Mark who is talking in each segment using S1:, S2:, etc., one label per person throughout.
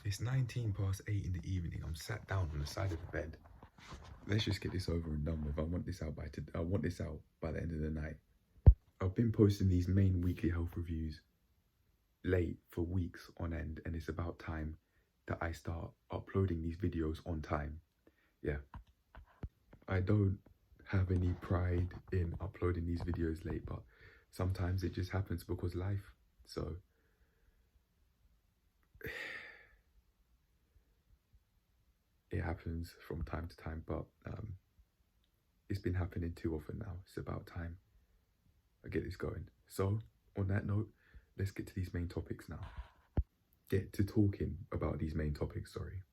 S1: It's 19 past 8 in the evening. I'm sat down on the side of the bed. Let's just get this over and done with. I want this out by the end of the night. I've been posting these main weekly health reviews late for weeks on end, and it's about time that I start uploading these videos on time. Yeah. I don't have any pride in uploading these videos late, but sometimes it just happens because life. So it happens from time to time, but it's been happening too often now. It's about time I get this going. So on that note, let's get to these main topics now. Get to talking about these main topics, sorry.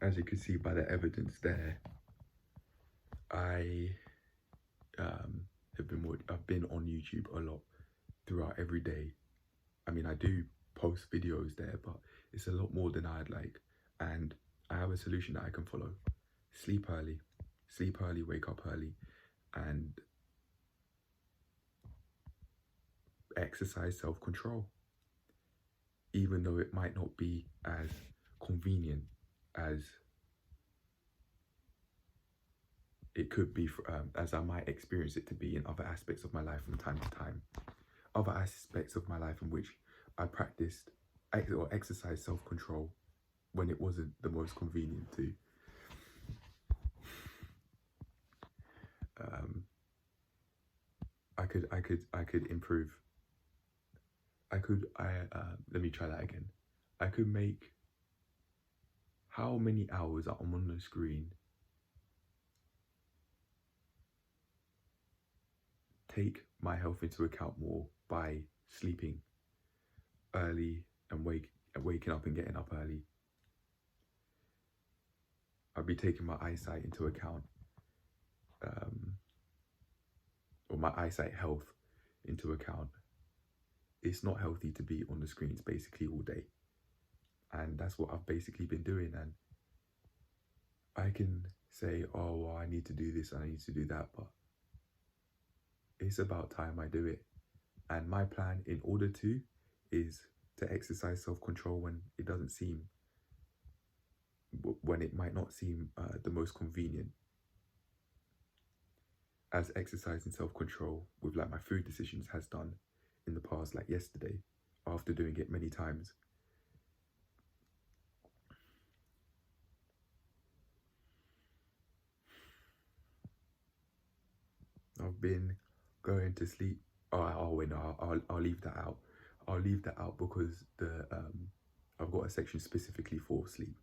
S1: As you can see by the evidence there, I I've been on YouTube a lot throughout every day. I mean, I do post videos there, but it's a lot more than I'd like. And I have a solution that I can follow. Sleep early, wake up early, and exercise self-control. Even though it might not be as convenient as it could be, as I might experience it to be in other aspects of my life from time to time. Other aspects of my life in which I practiced or exercised self-control when it wasn't the most convenient to. I could improve. Let me try that again. I could make how many hours I'm on the screen take my health into account more by sleeping early and waking up and getting up early. I'd be taking my eyesight into account. my eyesight health into account, it's not healthy to be on the screens basically all day. And that's what I've basically been doing. And I can say, oh, well, I need to do this, I need to do that, but it's about time I do it. And my plan in order to is to exercise self-control when it doesn't seem, when it might not seem the most convenient, as exercising self-control with like my food decisions has done in the past, like yesterday, after doing it many times. I've been going to sleep. Oh wait, no, I'll leave that out. I'll leave that out because I've got a section specifically for sleep.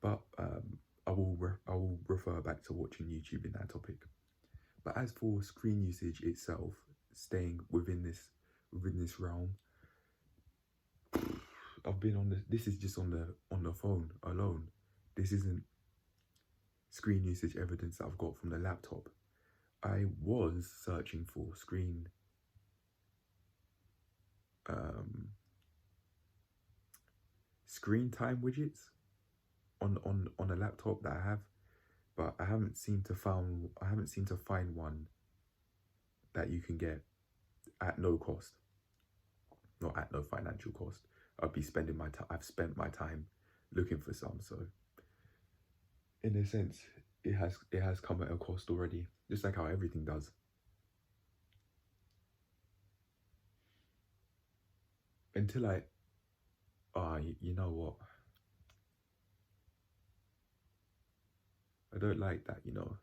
S1: But I will refer back to watching YouTube in that topic. But as for screen usage itself, staying within this realm, I've been on this is just on the phone alone. This isn't screen usage evidence that I've got from the laptop. I was searching for screen time widgets on a laptop that I have, but I haven't seemed to find one that you can get at no cost, not at no financial cost. I've spent my time looking for some, so in a sense it has come at a cost already, just like how everything does. Until you know what, I don't like that, you know.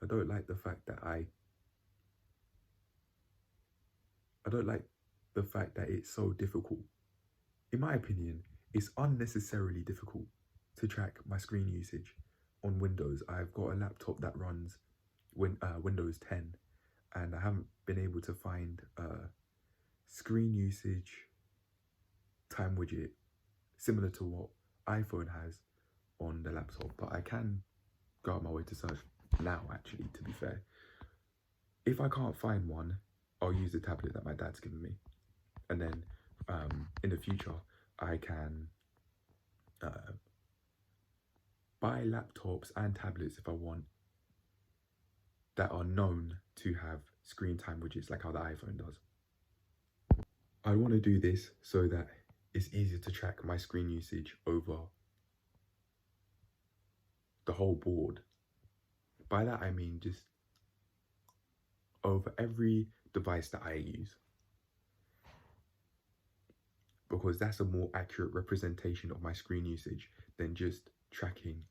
S1: I don't like the fact that I don't like the fact that it's so difficult. In my opinion, it's unnecessarily difficult to track my screen usage on Windows. I've got a laptop that runs Windows 10, and I haven't been able to find a screen usage time widget similar to what iPhone has on the laptop. But I can go out my way to search now, actually, to be fair. If I can't find one, I'll use the tablet that my dad's given me. And then in the future, I can buy laptops and tablets if I want that are known to have screen time widgets like how the iPhone does. I want to do this so that it's easier to track my screen usage over the whole board. By that I mean just over every device that I use, because that's a more accurate representation of my screen usage than just tracking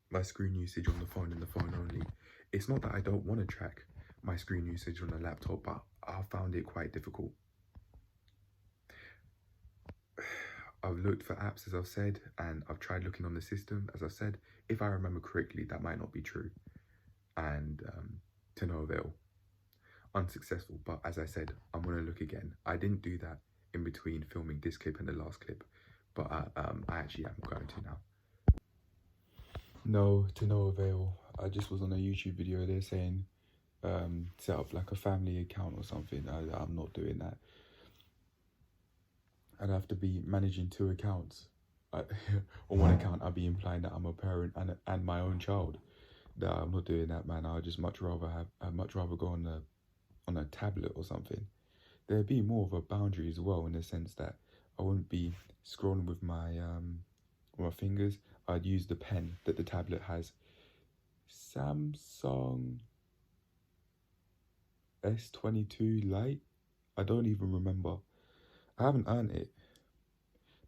S1: my screen usage on the phone and the phone only. It's not that I don't want to track my screen usage on a laptop, but I found it quite difficult. I've looked for apps, as I've said, and I've tried looking on the system, as I've said. If I remember correctly, that might not be true, and to no avail. Unsuccessful. But as I said, I'm going to look again. I didn't do that in between filming this clip and the last clip, but I actually am going to now. No, to no avail. I just was on a YouTube video there saying set up like a family account or something. I'm not doing that. I'd have to be managing 2 accounts. On one account, I'd be implying that I'm a parent and my own child. No, I'm not doing that, man. I'd much rather go on a tablet or something. There'd be more of a boundary as well, in the sense that I wouldn't be scrolling with my fingers. I'd use the pen that the tablet has. Samsung S22 Lite? I don't even remember. I haven't earned it.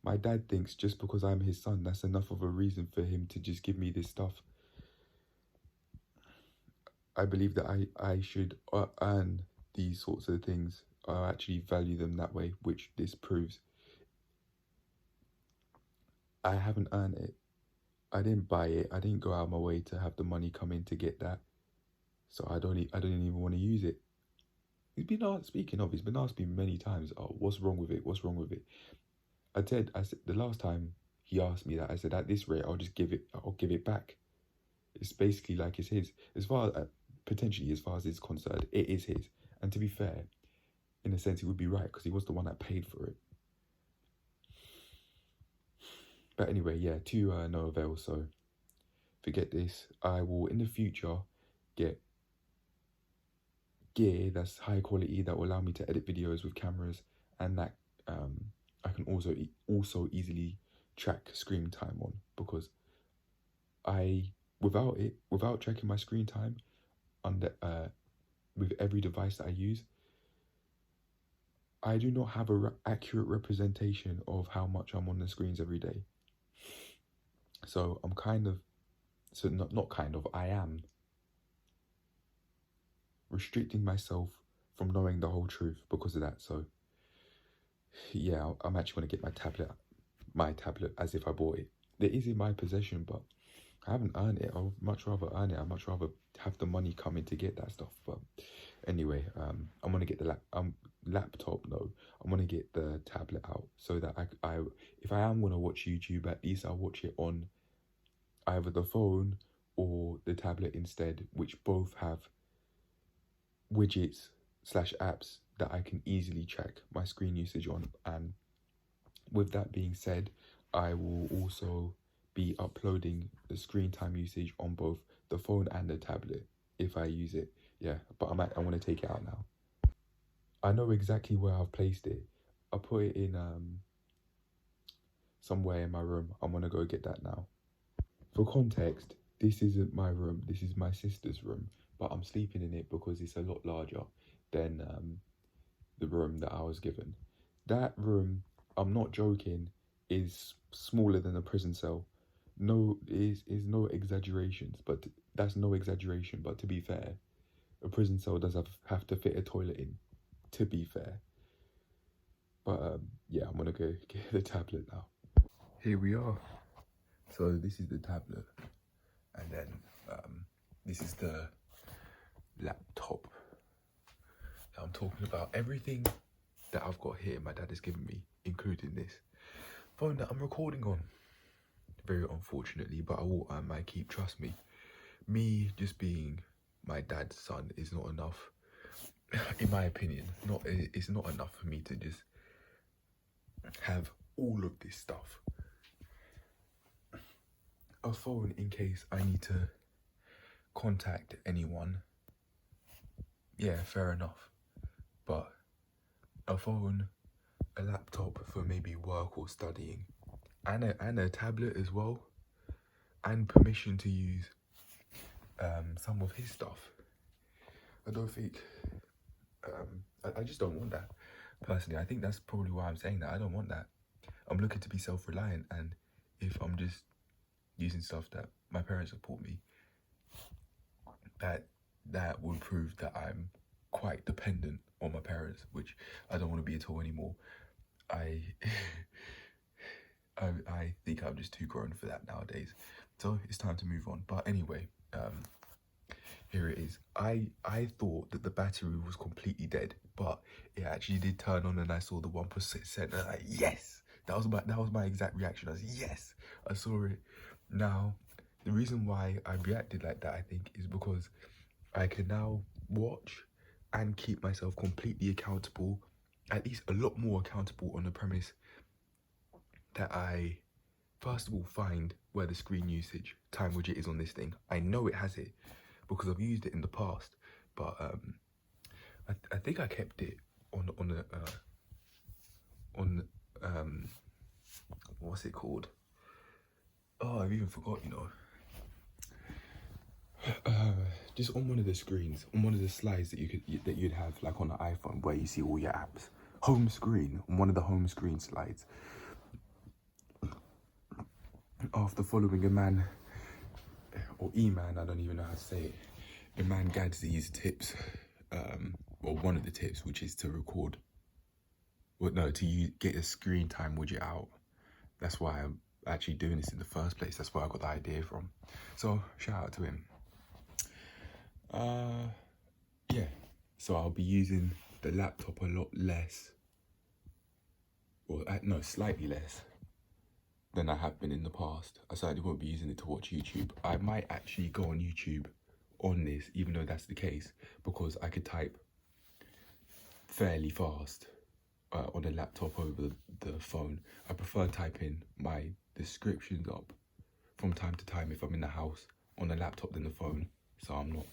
S1: My dad thinks just because I'm his son, that's enough of a reason for him to just give me this stuff. I believe that I should earn these sorts of things. I actually value them that way, which this proves. I haven't earned it. I didn't buy it. I didn't go out of my way to have the money come in to get that. So I don't even want to use it. He's been asked me many times, oh, what's wrong with it? What's wrong with it? I said the last time he asked me that, I said, at this rate, I'll give it back. It's basically like it's his. As far potentially as far as it's concerned, it is his. And to be fair, in a sense, he would be right because he was the one that paid for it. But anyway, yeah, to no avail. So forget this. I will in the future get gear that's high quality that will allow me to edit videos with cameras, and that I can also easily track screen time on, because without tracking my screen time under with every device that I use, I do not have a accurate representation of how much I'm on the screens every day. So I'm I am restricting myself from knowing the whole truth because of that. So yeah, I'm actually going to get my tablet as if I bought it. It is in my possession, but I haven't earned it. I would much rather earn it. I'd much rather have the money coming to get that stuff. But anyway, I'm gonna get the laptop. No, I'm gonna get the tablet out so that I if I am gonna watch YouTube, at least I'll watch it on either the phone or the tablet instead, which both have widgets / apps that I can easily track my screen usage on. And with that being said, I will also be uploading the screen time usage on both the phone and the tablet if I use it. Yeah, but I want to take it out now. I know exactly where I've placed it. I put it in somewhere in my room. I'm gonna go get that now. For context, this isn't my room. This is my sister's room, but I'm sleeping in it because it's a lot larger than the room that I was given. That room, I'm not joking, is smaller than a prison cell. No, is no exaggerations, but that's no exaggeration. But to be fair, a prison cell does have to fit a toilet in. To be fair, but yeah, I'm gonna go get the tablet now. Here we are. So this is the tablet, and then this is the laptop that I'm talking about. Everything that I've got here, my dad has given me, including this phone that I'm recording on. Very unfortunately, but I will my keep. Trust me. Me just being my dad's son is not enough, in my opinion. It's not enough for me to just have all of this stuff. A phone in case I need to contact anyone. Yeah, fair enough. But a phone, a laptop for maybe work or studying, and a tablet as well, and permission to use some of his stuff. I don't think I just don't want that. Personally, I think that's probably why I'm saying that. I don't want that. I'm looking to be self-reliant, and if I'm just using stuff that my parents have taught me, that would prove that I'm quite dependent on my parents, which I don't want to be at all anymore. I think I'm just too grown for that nowadays. So it's time to move on. But anyway, here it is. I thought that the battery was completely dead, but it actually did turn on, and I saw the 1%, and I'm like, yes! That was my exact reaction. I was, yes! I saw it. Now, the reason why I reacted like that, I think, is because I can now watch and keep myself completely accountable, at least a lot more accountable, on the premise that I, first of all, find where the screen usage time widget is on this thing. I know it has it because I've used it in the past, but I think I kept it on what's it called? Oh, I've even forgot, you know. Just on one of the screens, on one of the slides that you'd have, like on the iPhone, where you see all your apps. Home screen, on one of the home screen slides. After following a man, or E-man, I don't even know how to say it, Iman Gadzhi's tips, or one of the tips, which is to record, well, no, to get a screen time widget out. That's why I'm actually doing this in the first place. That's where I got the idea from. So shout out to him. Yeah, so I'll be using the laptop a lot less, or no, slightly less, than I have been in the past. I certainly won't be using it to watch YouTube. I might actually go on YouTube on this, even though that's the case, because I could type fairly fast on a laptop over the phone. I prefer typing my descriptions up from time to time if I'm in the house on a laptop than the phone, so I'm not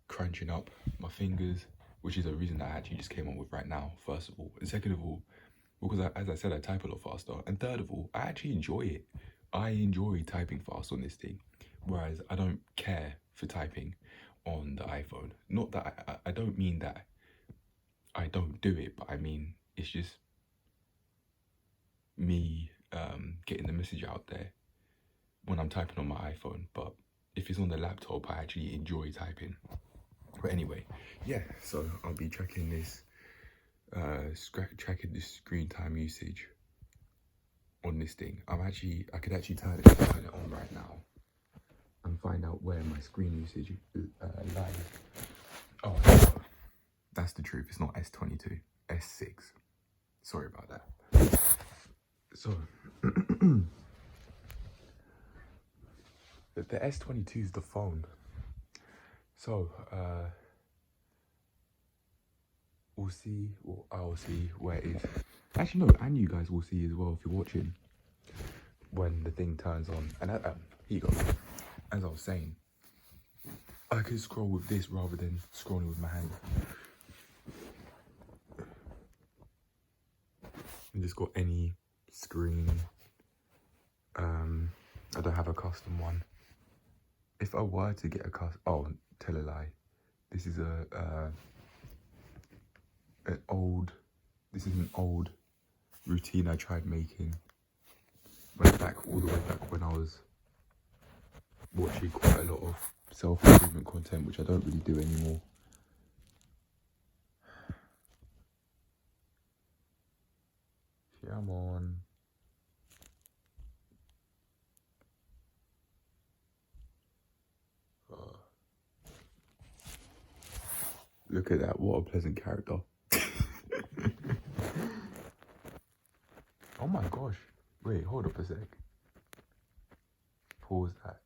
S1: crunching up my fingers, which is a reason that I actually just came up with right now, first of all. And second of all, because as I said, I type a lot faster. And third of all, I actually enjoy it. I enjoy typing fast on this thing, whereas I don't care for typing on the iPhone. Not that I don't mean that I don't do it, but I mean it's just me getting the message out there when I'm typing on my iPhone. But if it's on the laptop, I actually enjoy typing. But anyway, yeah, so I'll be tracking this tracking the screen time usage on this thing. I could actually turn it on right now and find out where my screen usage lies. Oh, that's the truth. It's not S22, S6. Sorry about that. So the S22 is the phone. So we'll see, or I'll see where it is. Actually, no, and you guys will see as well if you're watching when the thing turns on. And here you go. As I was saying, I could scroll with this rather than scrolling with my hand. I just got any screen. I don't have a custom one. If I were to get a custom, oh, tell a lie. This is this is an old routine I tried making all the way back when I was watching quite a lot of self-improvement content, which I don't really do anymore. Come on. Look at that, what a pleasant character. Oh my gosh. Wait, hold up a sec. Pause that.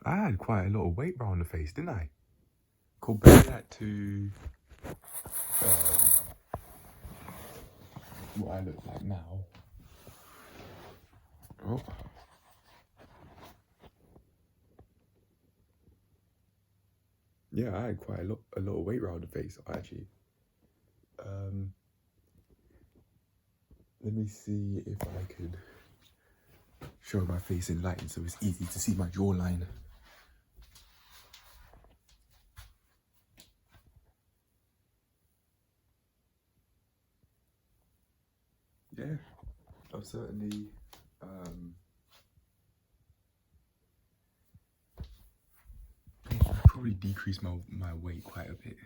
S1: I had quite a lot of weight around the face, didn't I? Compare that to what I look like now. Oh. Yeah, I had quite a lot of weight around the face, actually. Let me see if I could show my face in light so it's easy to see my jawline. Yeah, I've certainly probably decreased my weight quite a bit.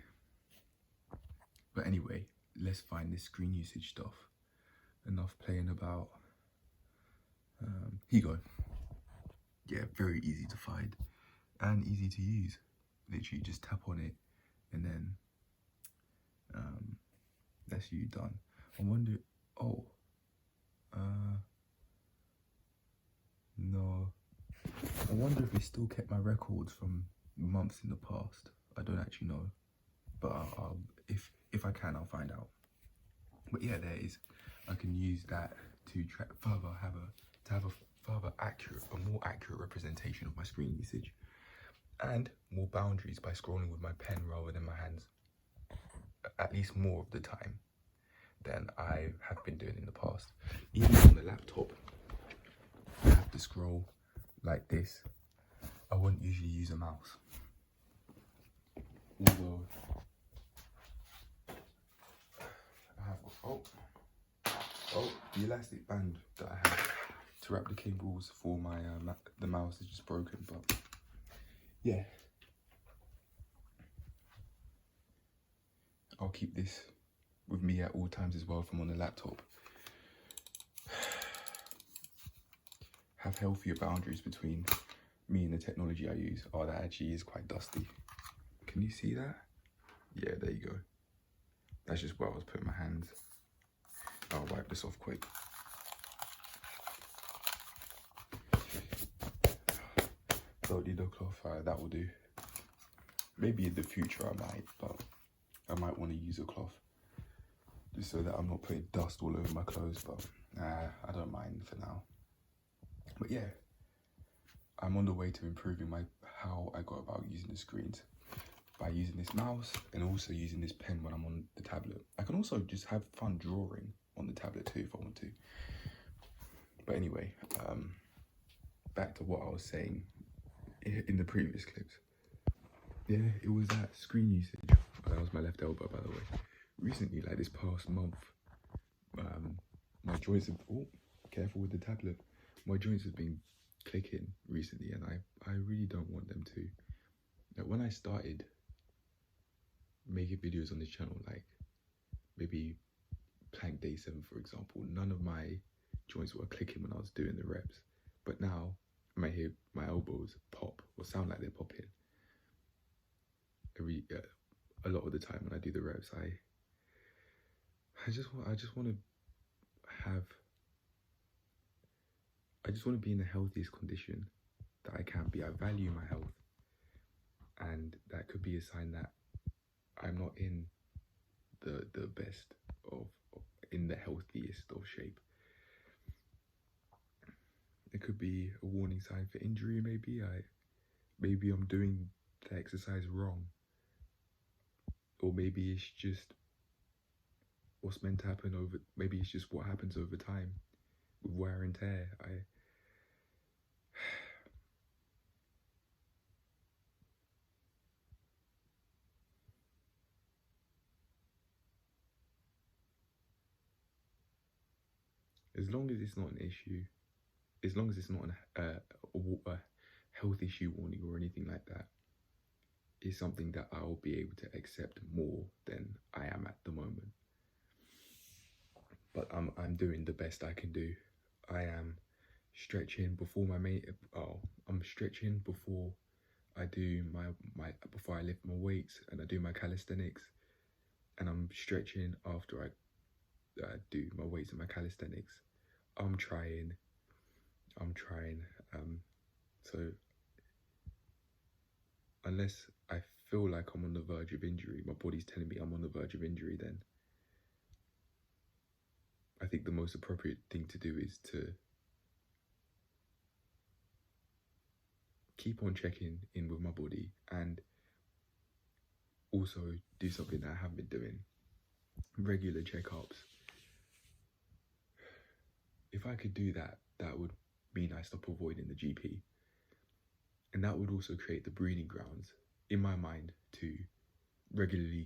S1: But anyway, let's find this screen usage stuff. Enough playing about. Here you go. Yeah, very easy to find and easy to use. Literally just tap on it and then that's you done. I wonder, oh, no. I wonder if it still kept my records from months in the past. I don't actually know, but if I can, I'll find out. But yeah, there it is. I can use that to track further, to have a more accurate representation of my screen usage, and more boundaries by scrolling with my pen rather than my hands. At least more of the time than I have been doing in the past. Even on the laptop, I have to scroll like this. I wouldn't usually use a mouse. Although I have, the elastic band that I have to wrap the cables for my the mouse is just broken, but yeah. I'll keep this with me at all times as well if I'm on the laptop. Have healthier boundaries between me and the technology I use. Oh, that actually is quite dusty. Can you see that? Yeah, there you go. That's just where I was putting my hands. I'll wipe this off quick. Don't need a cloth, that will do. Maybe in the future I might, but I might want to use a cloth just so that I'm not putting dust all over my clothes, but I don't mind for now. But yeah, I'm on the way to improving how I go about using the screens by using this mouse and also using this pen when I'm on the tablet. I can also just have fun drawing on the tablet too if I want to. But anyway, back to what I was saying in the previous clips. Yeah, it was that screen usage. That was my left elbow, by the way. Recently, like this past month, my joints have, careful with the tablet. My joints have been clicking recently, and I really don't want them to. Like when I started making videos on this channel, like maybe plank day 7, for example, none of my joints were clicking when I was doing the reps. But now, I might hear my elbows pop or sound like they're popping. A lot of the time when I do the reps, I just want to be in the healthiest condition that I can be. I value my health, and that could be a sign that I'm not in the best in the healthiest of shape. It could be a warning sign for injury. Maybe I'm doing the exercise wrong, or maybe it's just what's meant to happen maybe it's just what happens over time with wear and tear. As long as it's not an issue, as long as it's not a health issue warning or anything like that, is something that I'll be able to accept more than I am at the moment. But I'm doing the best I can do. I am stretching before I'm stretching before I do before I lift my weights and I do my calisthenics, and I'm stretching after I do my weights and my calisthenics. I'm trying. So unless I feel like I'm on the verge of injury, my body's telling me I'm on the verge of injury, then I think the most appropriate thing to do is to keep on checking in with my body and also do something that I haven't been doing. Regular checkups. If I could do that, that would mean I stop avoiding the GP. And that would also create the breeding grounds in my mind to regularly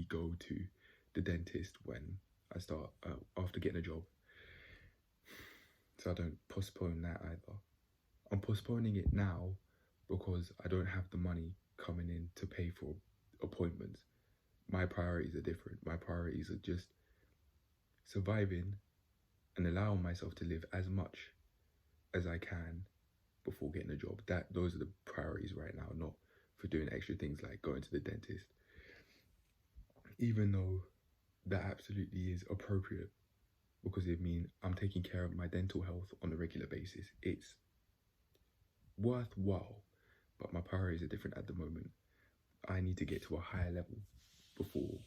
S1: go to the dentist when I start after getting a job. So I don't postpone that either. I'm postponing it now because I don't have the money coming in to pay for appointments. My priorities are different. My priorities are just surviving and allowing myself to live as much as I can before getting a job. Those are the priorities right now, not for doing extra things like going to the dentist. Even though that absolutely is appropriate, because it means I'm taking care of my dental health on a regular basis. It's worthwhile, but my priorities are different at the moment. I need to get to a higher level before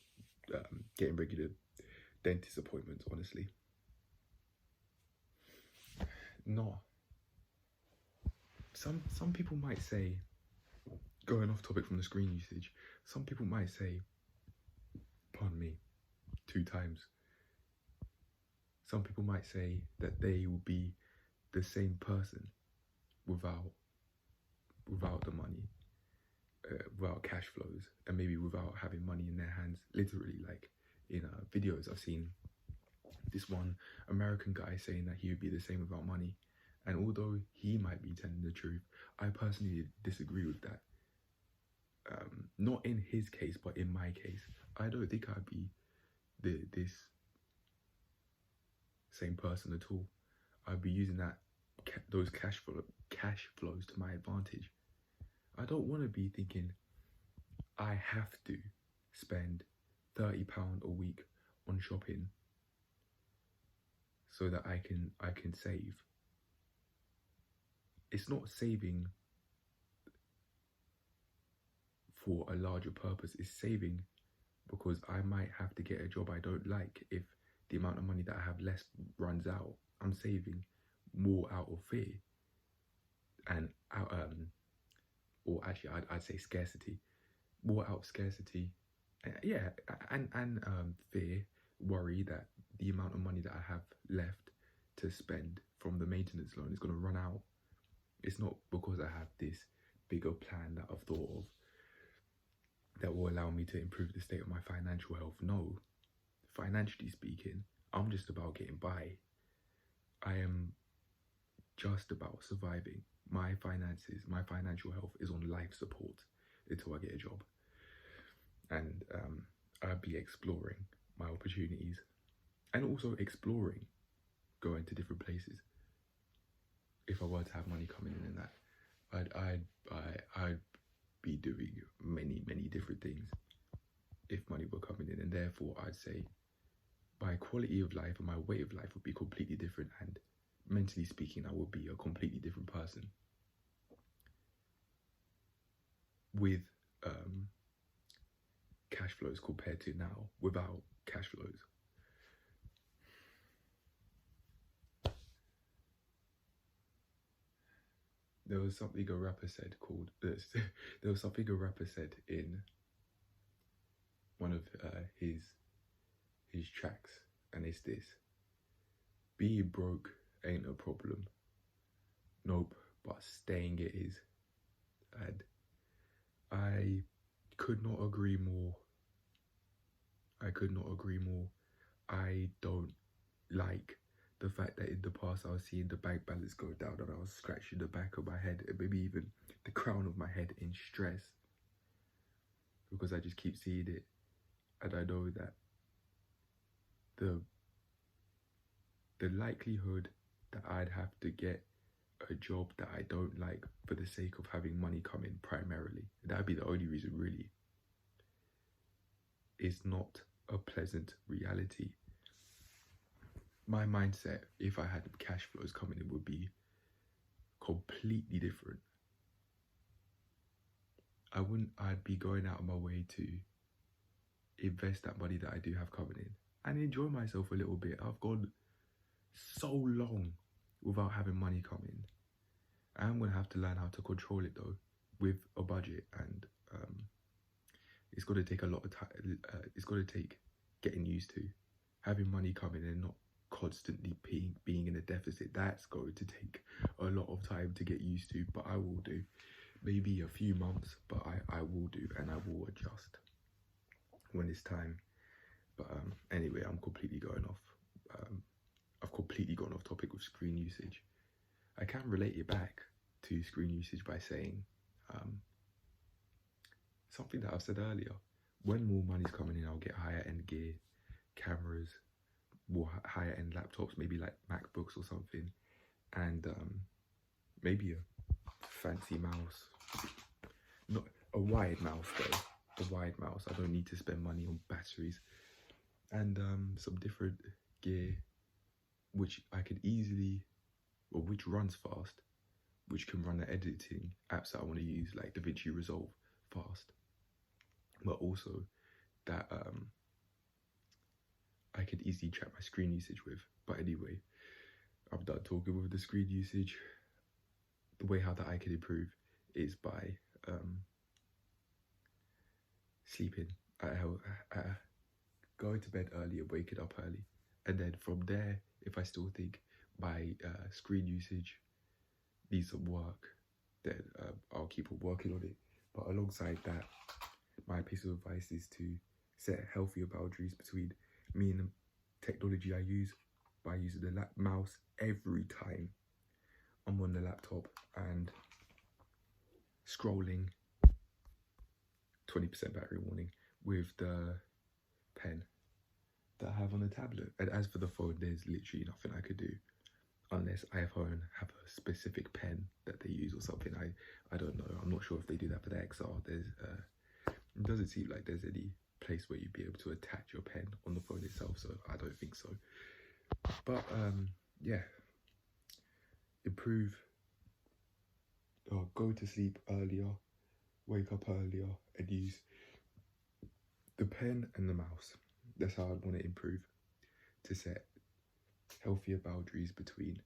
S1: getting regular dentist appointments, honestly. No. Some people might say, going off topic from the screen usage, some people might say, pardon me, 2 times. Some people might say that they will be the same person without the money, without cash flows, and maybe without having money in their hands. Literally, like in videos I've seen this one American guy saying that he would be the same without money. And although he might be telling the truth, I personally disagree with that. Not in his case, but in my case, I don't think I'd be this same person at all. I'd be using those cash flows to my advantage. I don't want to be thinking I have to spend £30 a week on shopping so that I can save. It's not saving for a larger purpose is saving, because I might have to get a job I don't like if the amount of money that I have less runs out. I'm saving more out of fear and out, or actually I'd say scarcity, more out of scarcity, yeah, and fear, worry that the amount of money that I have left to spend from the maintenance loan is going to run out. It's not because I have this bigger plan that I've thought of that will allow me to improve the state of my financial health. No, financially speaking, I'm just about getting by. I am just about surviving. My finances, my financial health is on life support until I get a job. And I'll be exploring my opportunities and also exploring going to different places. If I were to have money coming in that, I'd be doing many different things if money were coming in, and therefore I'd say my quality of life and my way of life would be completely different, and mentally speaking, I would be a completely different person with cash flows compared to now without cash flows. There was something a rapper said called this. There was something a rapper said in one of his tracks, and it's this: being broke ain't a problem. Nope, but staying it is. And I could not agree more. I don't like the fact that in the past I was seeing the bank balance go down and I was scratching the back of my head and maybe even the crown of my head in stress, because I just keep seeing it, and I know that the likelihood that I'd have to get a job that I don't like for the sake of having money come in primarily, that'd be the only reason really, is not a pleasant reality. My mindset, if I had cash flows coming in, would be completely different. I'd be going out of my way to invest that money that I do have coming in and enjoy myself a little bit. I've gone so long without having money come in. I'm going to have to learn how to control it though, with a budget, and it's going to take a lot of time. It's going to take getting used to having money coming in and not constantly being in a deficit. That's going to take a lot of time to get used to, but I will do. Maybe a few months, but I will do, and I will adjust when it's time. But anyway, I'm completely going off. I've completely gone off topic with screen usage. I can relate it back to screen usage by saying something that I've said earlier. When more money's coming in, I'll get higher end gear, cameras, more higher end laptops, maybe like MacBooks or something, and maybe a fancy mouse. Not a wired mouse though. A wired mouse. I don't need to spend money on batteries, and some different gear which I could easily, or which runs fast, which can run the editing apps that I want to use, like DaVinci Resolve, fast, but also that I could easily track my screen usage with. But anyway, I'm done talking with the screen usage. The way how that I can improve is by sleeping, going to bed early and waking up early, and then from there, if I still think my screen usage needs some work, then I'll keep on working on it. But alongside that, my piece of advice is to set healthier boundaries between me and the technology I use, by using the mouse every time I'm on the laptop and scrolling 20% battery warning with the pen that I have on the tablet. And as for the phone, there's literally nothing I could do unless iPhone have a specific pen that they use or something. I don't know. I'm not sure if they do that for the XR. It doesn't seem like there's any place where you'd be able to attach your pen on the phone itself, so I don't think so. But yeah, improve, or go to sleep earlier, wake up earlier, and use the pen and the mouse. That's how I'd want to improve, to set healthier boundaries between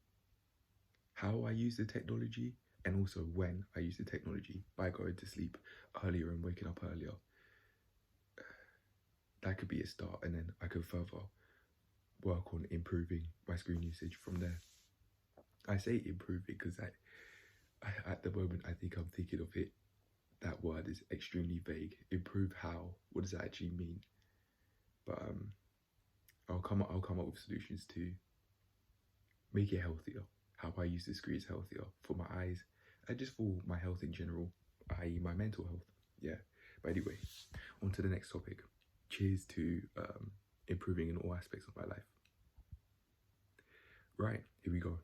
S1: how I use the technology and also when I use the technology, by going to sleep earlier and waking up earlier. That could be a start, and then I could further work on improving my screen usage from there. I say improving because at the moment I think I'm thinking of it, that word is extremely vague. Improve how? What does that actually mean? But I'll come up with solutions to make it healthier. How I use the screen is healthier for my eyes and just for my health in general, i.e. my mental health. Yeah. But anyway, on to the next topic. Cheers to improving in all aspects of my life. Right, here we go.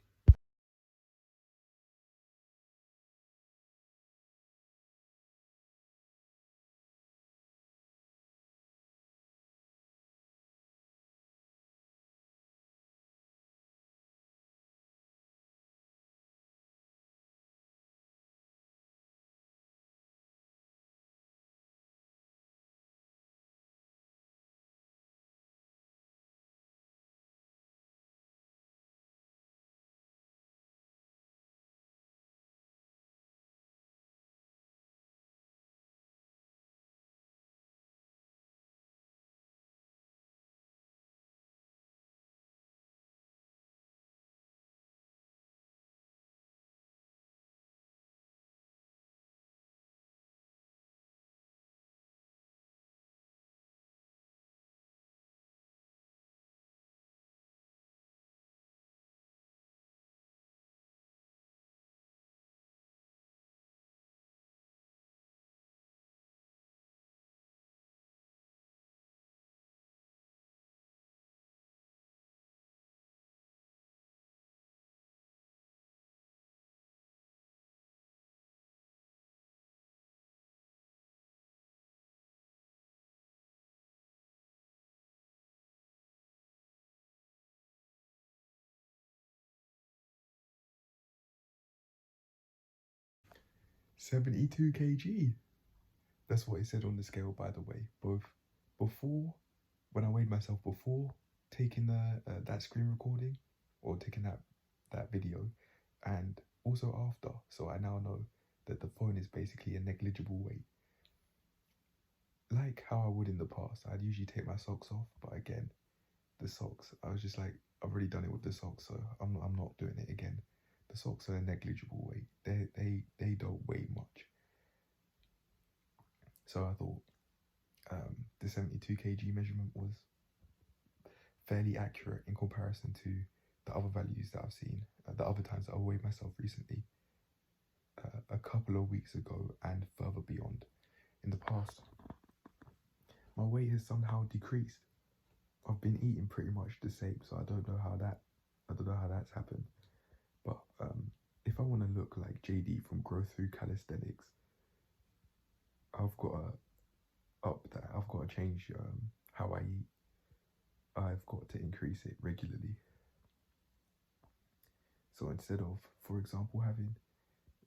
S1: "72 kg. That's what it said on the scale, by the way. Both before, when I weighed myself before taking that screen recording or taking that video, and also after. So I now know that the phone is basically a negligible weight. Like how I would in the past, I'd usually take my socks off, but again, the socks, I was just like, I've already done it with the socks, so I'm not doing it again. The socks are a negligible weight. They don't weigh much. So I thought the 72 kg measurement was fairly accurate in comparison to the other values that I've seen, the other times that I weighed myself recently, a couple of weeks ago and further beyond. In the past, my weight has somehow decreased. I've been eating pretty much the same, so I don't know how that's happened. But if I want to look like JD from Growth Through Calisthenics, I've got to up that. I've got to change how I eat. I've got to increase it regularly. So instead of, for example, having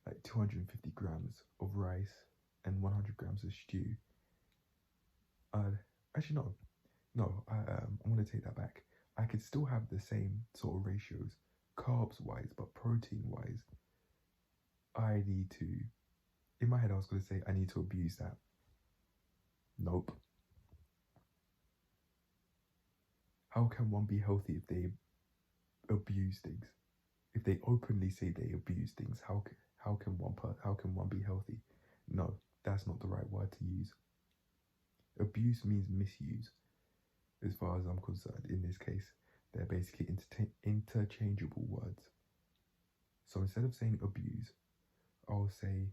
S1: like 250 grams of rice and 100 grams of stew, actually I'm going to take that back. I could still have the same sort of ratios, carbs wise, but protein wise, I need to, in my head I was going to say I need to abuse that. Nope. How can one be healthy if they abuse things? If they openly say they abuse things, how can one be healthy? No, that's not the right word to use. Abuse means misuse, as far as I'm concerned. In this case, they're basically interchangeable words. So instead of saying abuse, I'll say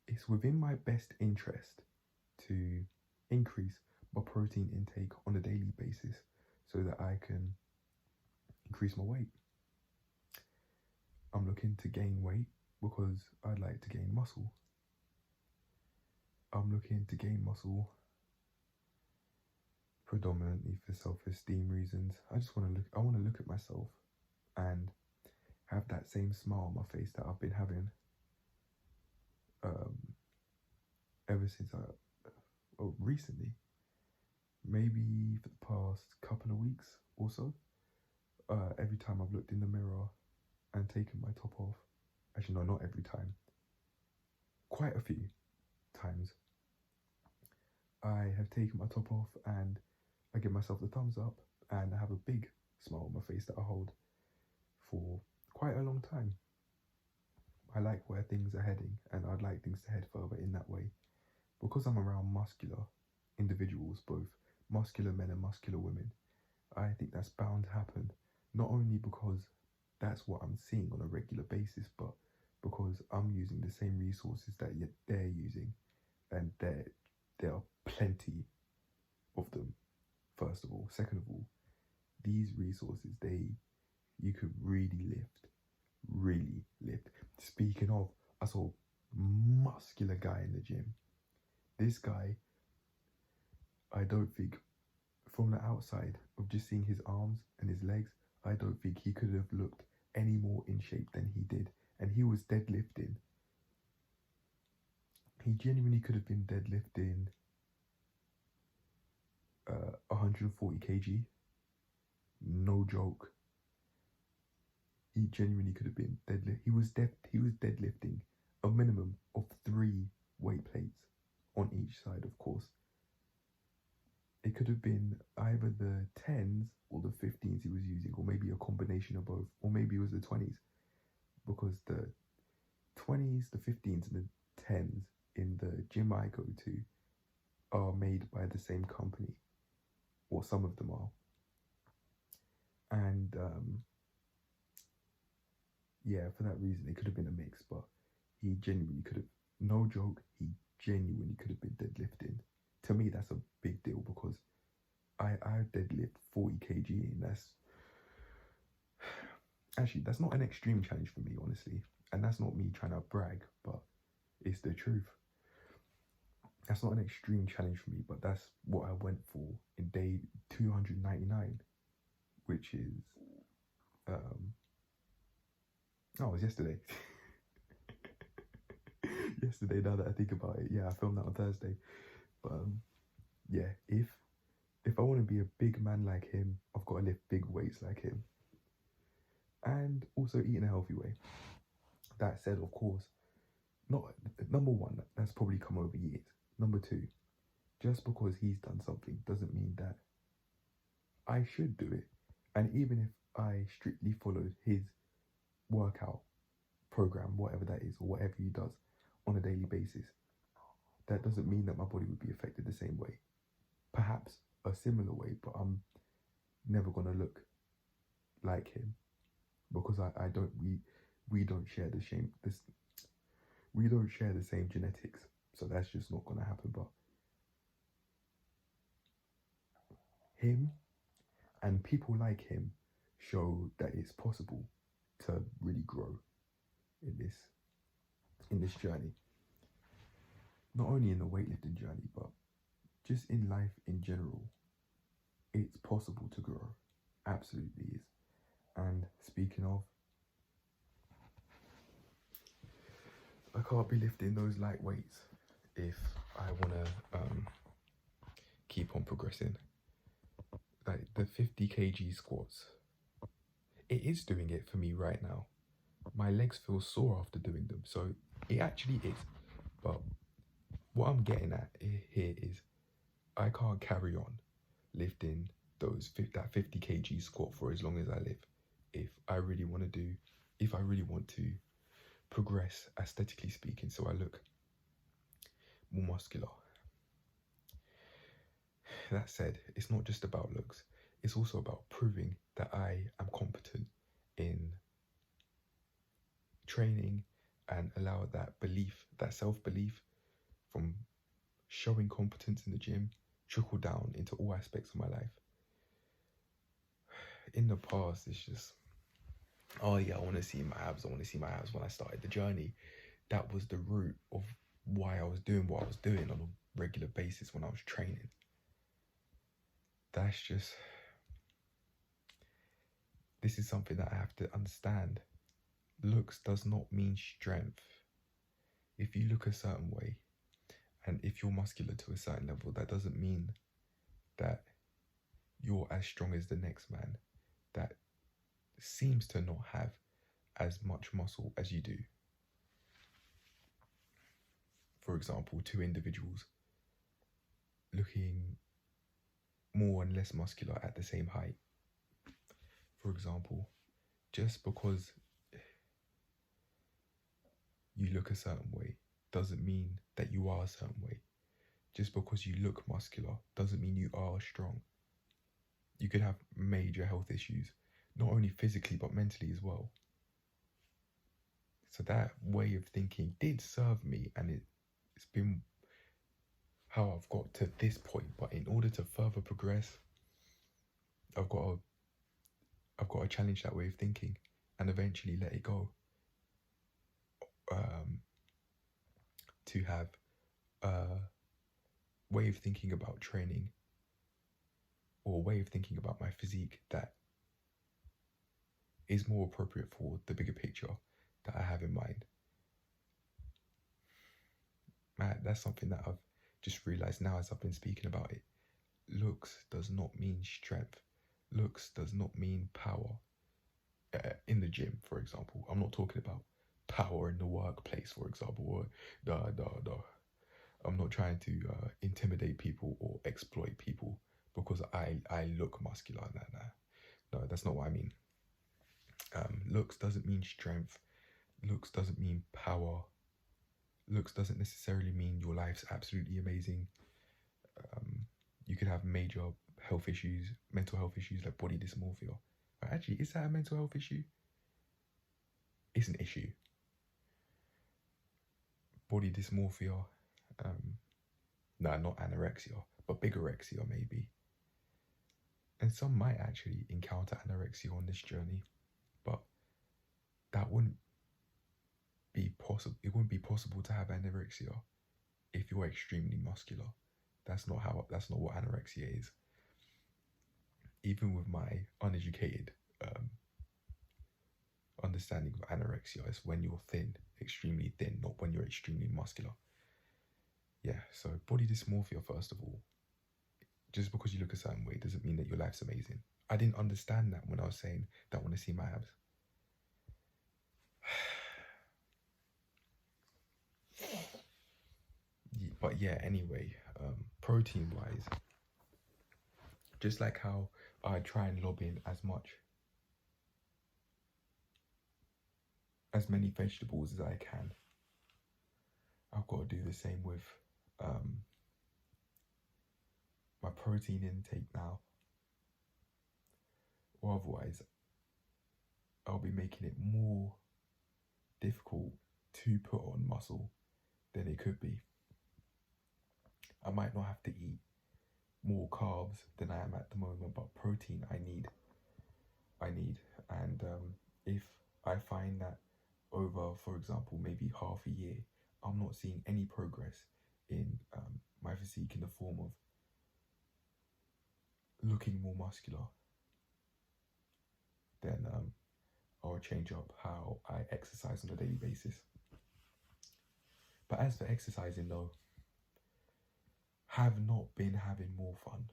S1: it's within my best interest to increase my protein intake on a daily basis so that I can increase my weight. I'm looking to gain weight because I'd like to gain muscle. I'm looking to gain muscle predominantly for self-esteem reasons. I want to look at myself and have that same smile on my face that I've been having ever since recently, maybe for the past couple of weeks or so, every time I've looked in the mirror and taken my top off, actually no, not every time, quite a few times, I have taken my top off and I give myself the thumbs up and I have a big smile on my face that I hold for quite a long time. I like where things are heading and I'd like things to head further in that way. Because I'm around muscular individuals, both muscular men and muscular women, I think that's bound to happen. Not only because that's what I'm seeing on a regular basis, but because I'm using the same resources that they're using, and there are plenty of them. First of all, second of all, these resources you could really lift. Speaking of, I saw a muscular guy in the gym. This guy, I don't think, from the outside of just seeing his arms and his legs, I don't think he could have looked any more in shape than he did. And he was deadlifting. He genuinely could have been deadlifting 140 kg. No joke. He genuinely could have been deadlift. He was deadlifting a minimum of 3 weight plates on each side, of course. It could have been either the 10s or the 15s he was using, or maybe a combination of both, or maybe it was the 20s, because the 20s, the 15s, and the 10s in the gym I go to are made by the same company, or some of them are. And yeah, for that reason, it could have been a mix, but he genuinely could have, no joke, he genuinely could have been deadlifting. To me, that's a big deal because I deadlift 40 kg, and that's not an extreme challenge for me, honestly. And that's not me trying to brag, but it's the truth. That's not an extreme challenge for me, but that's what I went for in day 299, which is, it was yesterday. Yesterday, now that I think about it. Yeah, I filmed that on Thursday. But yeah, if I want to be a big man like him, I've got to lift big weights like him. And also eat in a healthy way. That said, of course, number one, that's probably come over years. Number two, just because he's done something doesn't mean that I should do it. And even if I strictly followed his workout program, whatever that is, or whatever he does on a daily basis, that doesn't mean that my body would be affected the same way. Perhaps a similar way, but I'm never gonna look like him because we don't share we don't share the same genetics, so that's just not gonna happen. But him and people like him show that it's possible to really grow in this journey. Not only in the weightlifting journey, but just in life in general. It's possible to grow. Absolutely is. And speaking of, I can't be lifting those light weights if I want to keep on progressing. Like the 50 kg squats, it is doing it for me right now. My legs feel sore after doing them, so it actually is. But what I'm getting at here is I can't carry on lifting that 50 kg squat for as long as I live if I really want to progress aesthetically speaking, so I look more muscular. That said, it's not just about looks, it's also about proving that I am competent in training and allow that self-belief from showing competence in the gym trickle down into all aspects of my life. In the past, it's just, oh yeah, I want to see my abs. When I started the journey, that was the root of why I was doing what I was doing on a regular basis when I was training. This is something that I have to understand. Looks does not mean strength. If you look a certain way And if you're muscular to a certain level, that doesn't mean that you're as strong as the next man that seems to not have as much muscle as you do. For example, two individuals looking more and less muscular at the same height. For example, just because you look a certain way doesn't mean that you are a certain way. Just because you look muscular doesn't mean you are strong. You could have major health issues, not only physically but mentally as well. So that way of thinking did serve me, and it's been how I've got to this point. But in order to further progress, I've got to challenge that way of thinking and eventually let it go. To have a way of thinking about training, or a way of thinking about my physique that is more appropriate for the bigger picture that I have in mind. Man, that's something that I've just realised now as I've been speaking about it. Looks does not mean strength. Looks does not mean power. In the gym, for example, I'm not talking about power in the workplace, for example, or I'm not trying to intimidate people or exploit people because I look muscular. No, that's not what I mean. Looks doesn't mean strength. Looks doesn't mean power. Looks doesn't necessarily mean your life's absolutely amazing. You could have major health issues, mental health issues like body dysmorphia. Actually, is that a mental health issue? It's an issue. Body dysmorphia. No, not anorexia, but bigorexia maybe. And some might actually encounter anorexia on this journey, but that wouldn't be possible. It wouldn't be possible to have anorexia if you're extremely muscular. That's not what anorexia is. Even with my uneducated understanding of anorexia, is when you're thin, extremely thin, not when you're extremely muscular. Yeah, so body dysmorphia, first of all, just because you look a certain way doesn't mean that your life's amazing. I didn't understand that when I was saying that I want to see my abs. But yeah, anyway, protein wise, just like how I try and lob in as many vegetables as I can, I've got to do the same with my protein intake now, or otherwise I'll be making it more difficult to put on muscle than it could be. I might not have to eat more carbs than I am at the moment, but protein I need. And if I find that over, for example, maybe half a year, I'm not seeing any progress in my physique in the form of looking more muscular, then I'll change up how I exercise on a daily basis. But as for exercising though, have not been having more fun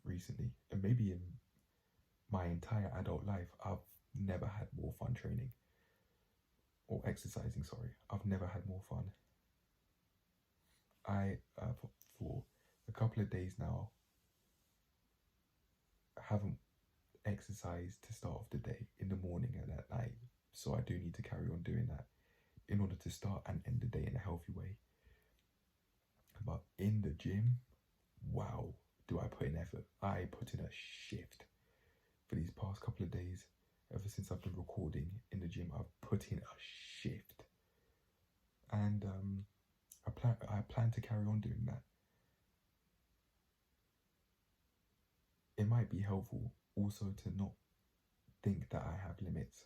S1: recently, and maybe in my entire adult life, I've never had more fun training or exercising. Sorry, I've never had more fun. I for a couple of days now haven't exercised to start off the day in the morning and at night, so I do need to carry on doing that in order to start and end the day in a healthy way. But in the gym, wow, do I put in effort. I put in a shift for these past couple of days. Ever since I've been recording in the gym, I've put in a shift, and I plan to carry on doing that. It might be helpful also to not think that I have limits.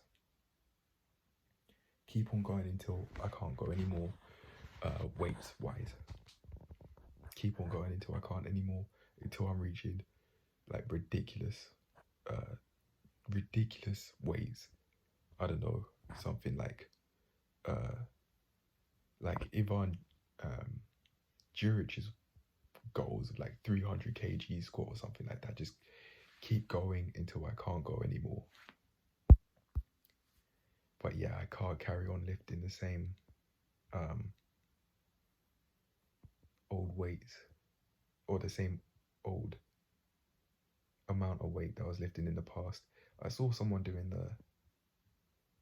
S1: Keep on going until I can't go anymore, weights wise. Keep on going until I can't anymore, until I'm reaching like ridiculous weights. I don't know, something like Ivan Jurich's goals of like 300 kg squat or something like that. Just keep going until I can't go anymore. But yeah, I can't carry on lifting the same old weights or the same old amount of weight that I was lifting in the past. I saw someone doing the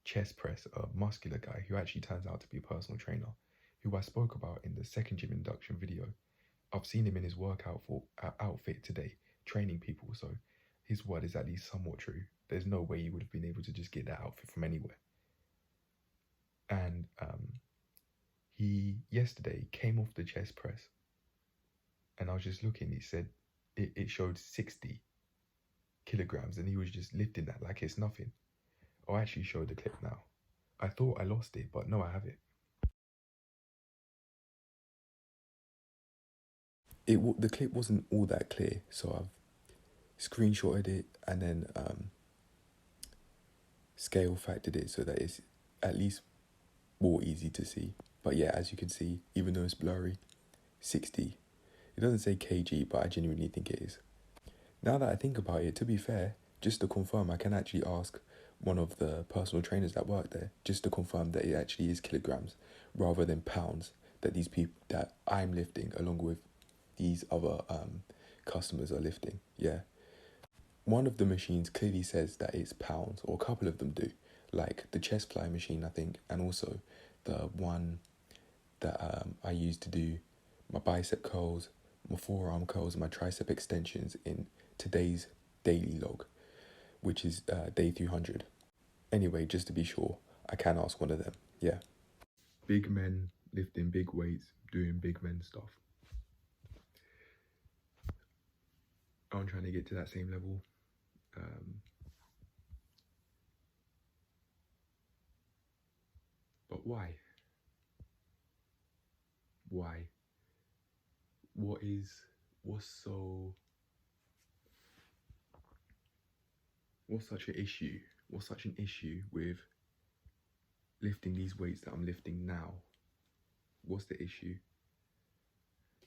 S1: chest press, a muscular guy who actually turns out to be a personal trainer, who I spoke about in the second gym induction video. I've seen him in his workout outfit today, training people, so his word is at least somewhat true. There's no way you would have been able to just get that outfit from anywhere. And he yesterday came off the chest press, and I was just looking. He said it showed 60 kilograms, and he was just lifting that like it's nothing. I'll actually show the clip now. I thought I lost it, but no, I have it. The clip wasn't all that clear, so I've screenshotted it and then scale factored it so that it's at least more easy to see. But yeah, as you can see, even though it's blurry, 60. It doesn't say kg, but I genuinely think it is. Now that I think about it, to be fair, just to confirm, I can actually ask one of the personal trainers that work there just to confirm that it actually is kilograms rather than pounds that these people that I'm lifting along with these other customers are lifting. Yeah, one of the machines clearly says that it's pounds, or a couple of them do, like the chest fly machine, I think, and also the one that I use to do my bicep curls, my forearm curls, and my tricep extensions in today's daily log, which is day 300. Anyway, just to be sure, I can ask one of them. Yeah. Big men lifting big weights, doing big men stuff. I'm trying to get to that same level. But why? Why? What's such an issue? What's such an issue with lifting these weights that I'm lifting now? What's the issue?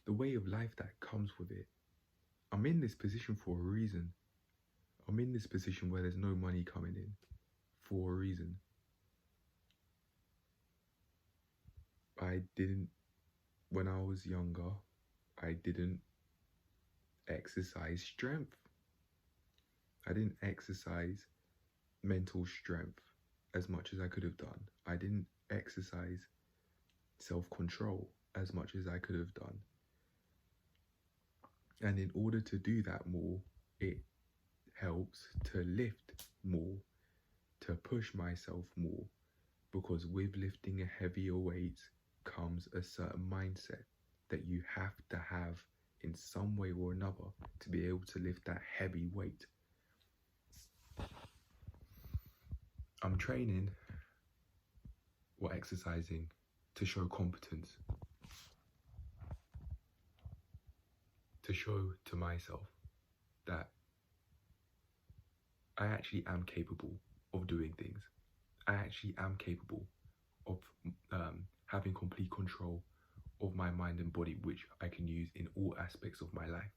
S1: The way of life that comes with it. I'm in this position for a reason. I'm in this position where there's no money coming in for a reason. When I was younger, I didn't exercise strength. I didn't exercise mental strength as much as I could have done. I didn't exercise self-control as much as I could have done. And in order to do that more, it helps to lift more, to push myself more, because with lifting a heavier weight comes a certain mindset that you have to have in some way or another to be able to lift that heavy weight. I'm training or exercising to show competence, to show to myself that I actually am capable of doing things. I actually am capable of having complete control of my mind and body, which I can use in all aspects of my life.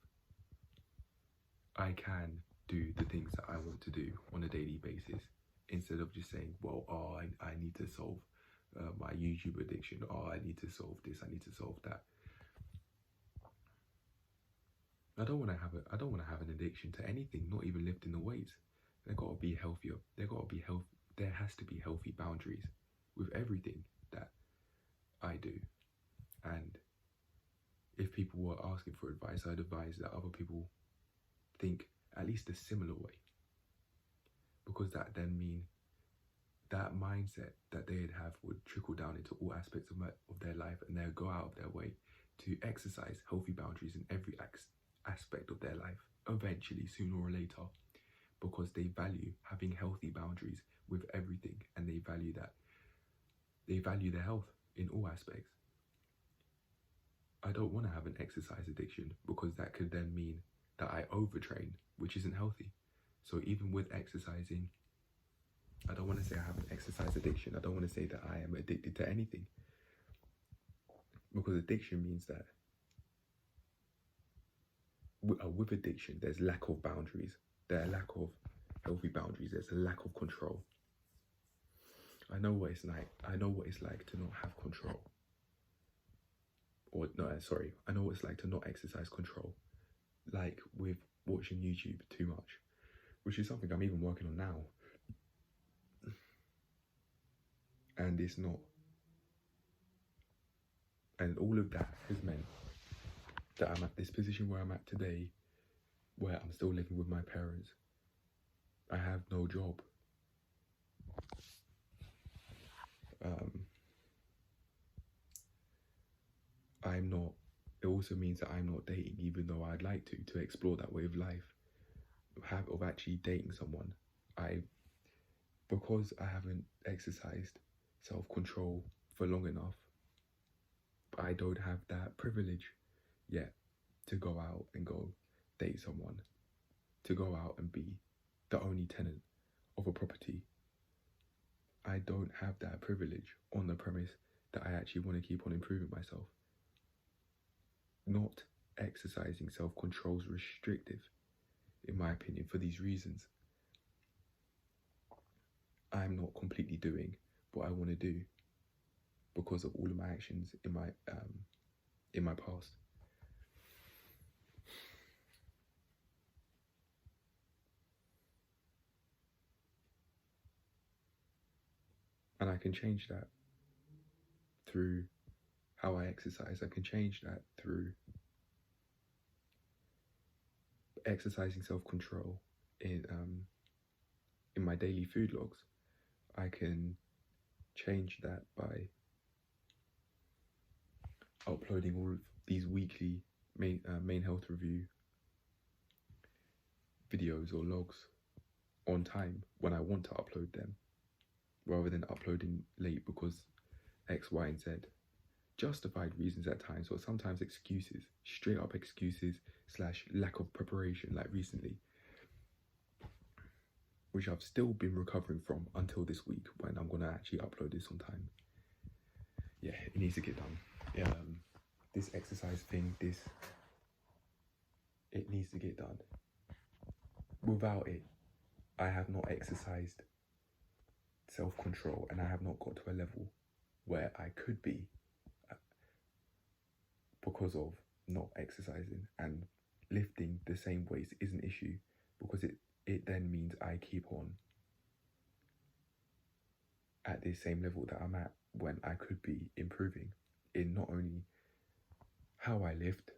S1: I can do the things that I want to do on a daily basis instead of just saying, well, I need to solve my YouTube addiction, I need to solve this, I need to solve that. I don't want to have an addiction to anything, not even lifting the weights. There got to be healthier. There has to be healthy boundaries with everything that I do. And if people were asking for advice, I'd advise that other people think at least a similar way, because that then mean that mindset that they'd have would trickle down into all aspects of their life, and they'll go out of their way to exercise healthy boundaries in every aspect of their life, eventually, sooner or later, because they value having healthy boundaries with everything, and they value their health in all aspects. I don't want to have an exercise addiction, because that could then mean that I overtrain, which isn't healthy. So even with exercising, I don't want to say I have an exercise addiction. I don't want to say that I am addicted to anything, because addiction means that with addiction, there's lack of boundaries. There's a lack of healthy boundaries. There's a lack of control. I know what it's like. I know what it's like to not have control. Or no, sorry. I know what it's like to not exercise control. Like with watching YouTube too much, which is something I'm even working on now. And it's not. And all of that has meant that I'm at this position where I'm at today, where I'm still living with my parents. I have no job. I'm not, it also means that I'm not dating, even though I'd like to explore that way of life, of actually dating someone. Because I haven't exercised self-control for long enough, I don't have that privilege yet to go out and go date someone, to go out and be the only tenant of a property. I don't have that privilege on the premise that I actually want to keep on improving myself. Not exercising self-control is restrictive, in my opinion, for these reasons. I'm not completely doing what I want to do because of all of my actions in my past. And I can change that through how I exercise. I can change that through exercising self-control in my daily food logs. I can change that by uploading all of these weekly main health review videos or logs on time when I want to upload them, rather than uploading late because X, Y, and Z. Justified reasons at times, or sometimes excuses, straight up excuses / lack of preparation, like recently, which I've still been recovering from until this week when I'm gonna actually upload this on time. Yeah, it needs to get done. This exercise thing, it needs to get done. Without it, I have not exercised self-control, and I have not got to a level where I could be because of not exercising. And lifting the same weights is an issue because it then means I keep on at this same level that I'm at when I could be improving in not only how I lift,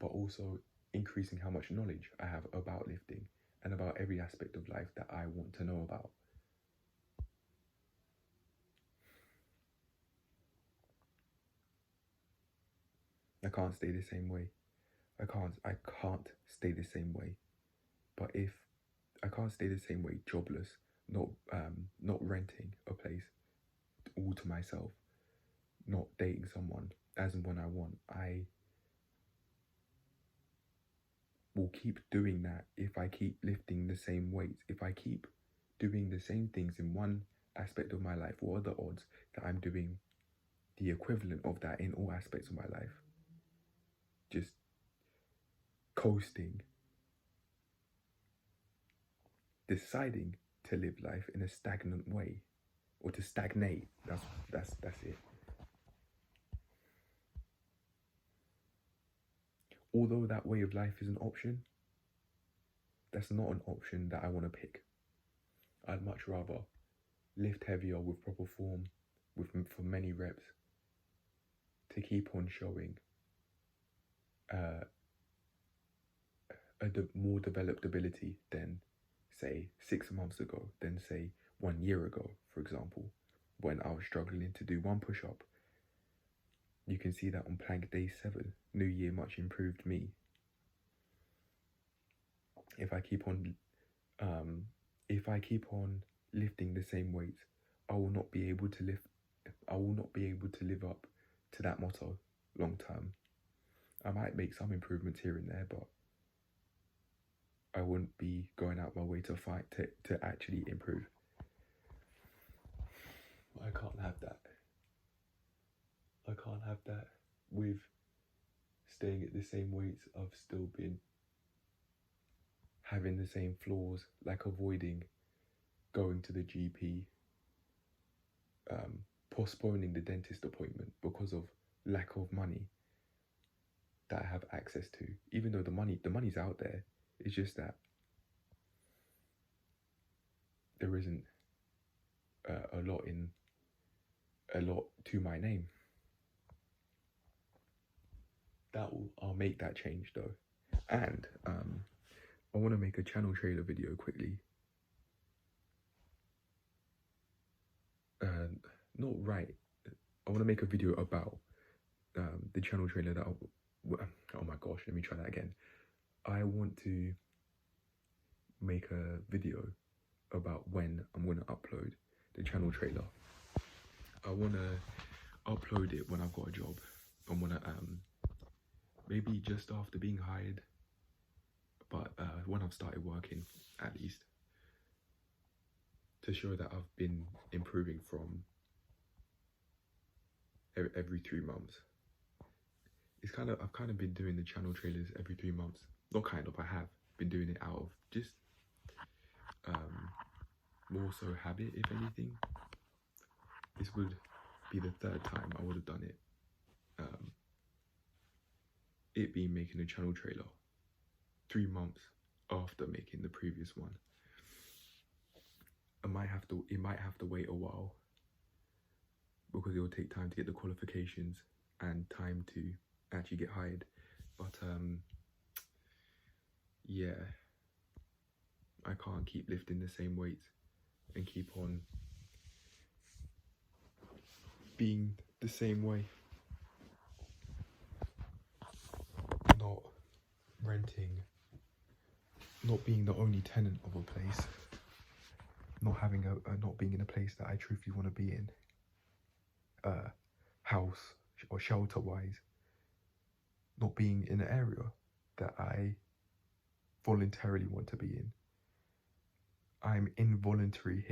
S1: but also increasing how much knowledge I have about lifting and about every aspect of life that I want to know about. I can't stay the same way. I can't stay the same way. But if I can't stay the same way, jobless, not renting a place all to myself, not dating someone as and when I want, I will keep doing that if I keep lifting the same weights. If I keep doing the same things in one aspect of my life, what are the odds that I'm doing the equivalent of that in all aspects of my life? Just coasting, deciding to live life in a stagnant way, or to stagnate. That's it. Although that way of life is an option, that's not an option that I want to pick. I'd much rather lift heavier with proper form, for many reps, to keep on showing more developed ability than, say, 6 months ago, than, say, 1 year ago, for example, when I was struggling to do one push-up. You can see that on plank day 7, New Year much improved me. If I keep on lifting the same weights, I will not be able to live up to that motto long term. I might make some improvements here and there, but I wouldn't be going out my way to fight to actually improve. I can't have that. I can't have that with staying at the same weights I've still been having the same flaws, like avoiding going to the GP, postponing the dentist appointment because of lack of money that I have access to. Even though the money's out there, it's just that there isn't a lot to my name. I'll make that change though. And I want to make a channel trailer video quickly. Not right. I want to make a video about the channel trailer that oh my gosh, let me try that again. I want to make a video about when I'm going to upload the channel trailer. I want to upload it when I've got a job. I want to maybe just after being hired, but when I've started working at least, to show that I've been improving from every 3 months. I've kind of been doing the channel trailers every 3 months. Not kind of, I have been doing it out of just more so habit, if anything. This would be the 3rd time I would have done it. It being making a channel trailer 3 months after making the previous one. It might have to wait a while because it will take time to get the qualifications and time to actually get hired. But yeah, I can't keep lifting the same weights and keep on being the same way. Not renting, not being the only tenant of a place, not being in a place that I truthfully want to be in, house or shelter wise, not being in an area that I voluntarily want to be in. I'm involuntarily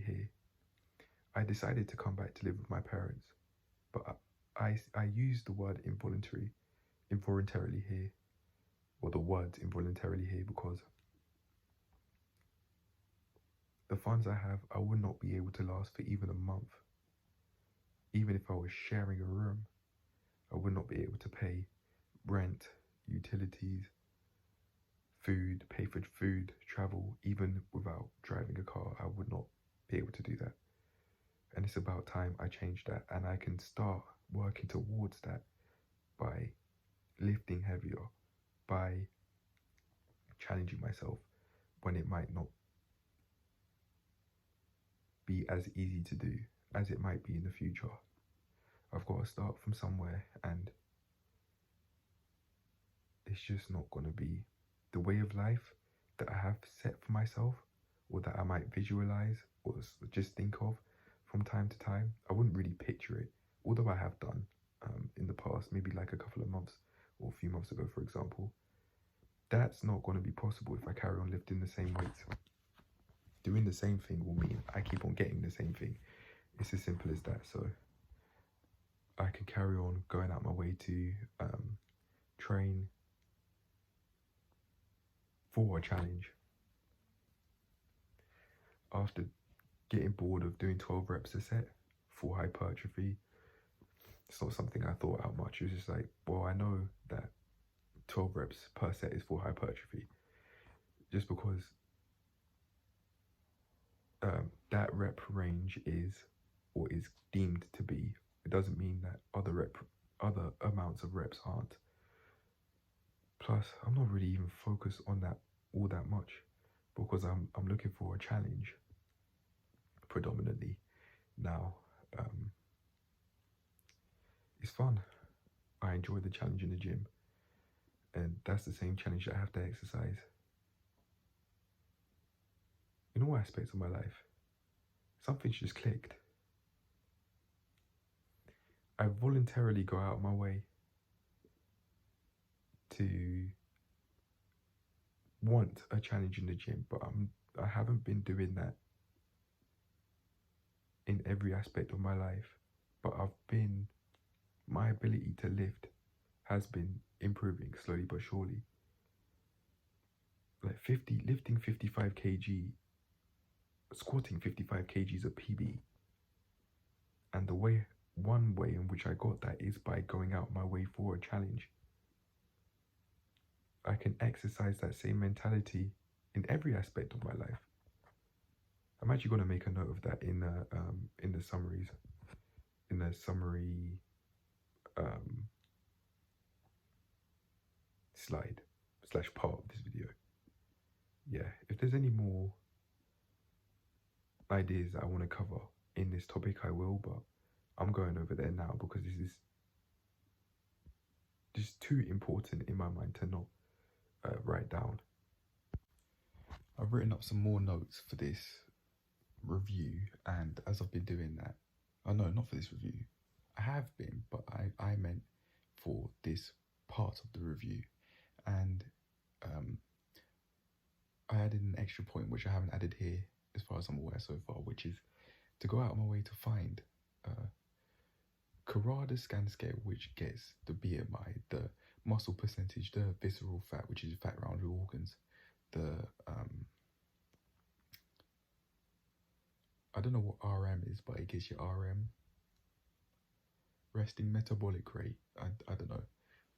S1: here. I decided to come back to live with my parents, but I use the word involuntarily here, or the words involuntarily here, because the funds I have, I would not be able to last for even a month. Even if I was sharing a room, I would not be able to pay rent, utilities, pay for food, travel. Even without driving a car, I would not be able to do that. And it's about time I change that, and I can start working towards that by lifting heavier, by challenging myself when it might not be as easy to do as it might be in the future. I've got to start from somewhere, and it's just not going to be the way of life that I have set for myself, or that I might visualize or just think of from time to time. I wouldn't really picture it, although I have done in the past, maybe like a couple of months or a few months ago, for example. That's not going to be possible if I carry on lifting the same weights. Doing the same thing will mean I keep on getting the same thing. It's as simple as that. So I can carry on going out my way to train for a challenge. After getting bored of doing 12 reps a set for hypertrophy, it's not something I thought out much. It was just like, well, I know that 12 reps per set is for hypertrophy. Just because that rep range is deemed to be, it doesn't mean that other amounts of reps aren't. Plus, I'm not really even focused on that all that much, because I'm looking for a challenge predominantly now. It's fun. I enjoy the challenge in the gym, and that's the same challenge that I have to exercise in all aspects of my life. Something's just clicked. I voluntarily go out of my way to want a challenge in the gym, but I haven't been doing that in every aspect of my life. But my ability to lift has been improving slowly but surely. like lifting 55 kg, squatting 55 kgs a PB. And one way in which I got that is by going out my way for a challenge. I can exercise that same mentality in every aspect of my life. I'm actually going to make a note of that in the summaries, in the summary slide / part of this video. Yeah, if there's any more ideas that I want to cover in this topic, I will, but I'm going over there now because this is just too important in my mind to not write down. I've written up some more notes for this review, and as I've been doing that, no, not for this review, I have been, but I meant for this part of the review, and I added an extra point which I haven't added here as far as I'm aware so far, which is to go out of my way to find Carrada scan scale, which gets the BMI, the muscle percentage, the visceral fat, which is fat around your organs, the I don't know what RM is, but it gives you RM, resting metabolic rate. I don't know,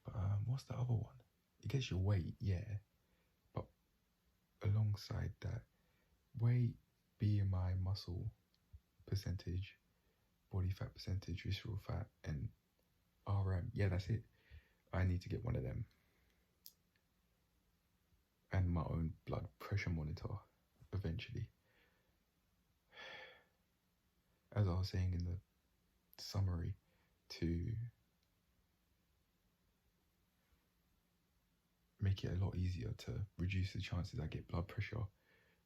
S1: but what's the other one? It gets your weight, yeah, but alongside that, weight, BMI, muscle percentage, body fat percentage, visceral fat, and RM. Yeah, that's it. I need to get one of them. And my own blood pressure monitor eventually. As I was saying in the summary, to make it a lot easier to reduce the chances I get blood pressure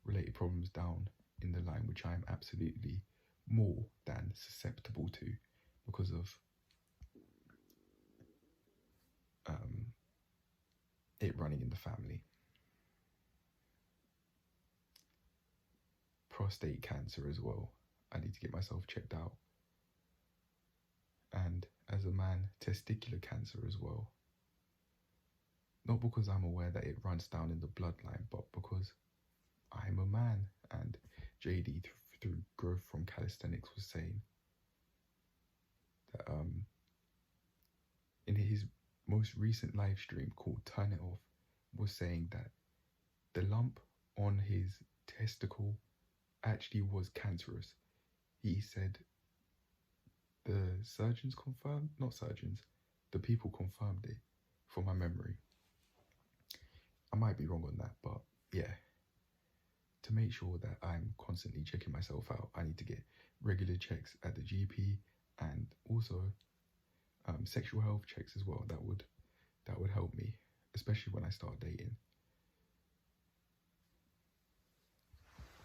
S1: related problems down in the line, which I am absolutely more than susceptible to because of it running in the family. Prostate cancer as well. I need to get myself checked out. And as a man, testicular cancer as well. Not because I'm aware that it runs down in the bloodline, but because I'm a man, and JD through Growth from Calisthenics was saying that in his most recent live stream called Turn It Off, was saying that the lump on his testicle actually was cancerous. He said the surgeons confirmed, not surgeons, the people confirmed it from my memory. I might be wrong on that, but yeah. To make sure that I'm constantly checking myself out, I need to get regular checks at the GP and also sexual health checks as well. That would help me, especially when I start dating.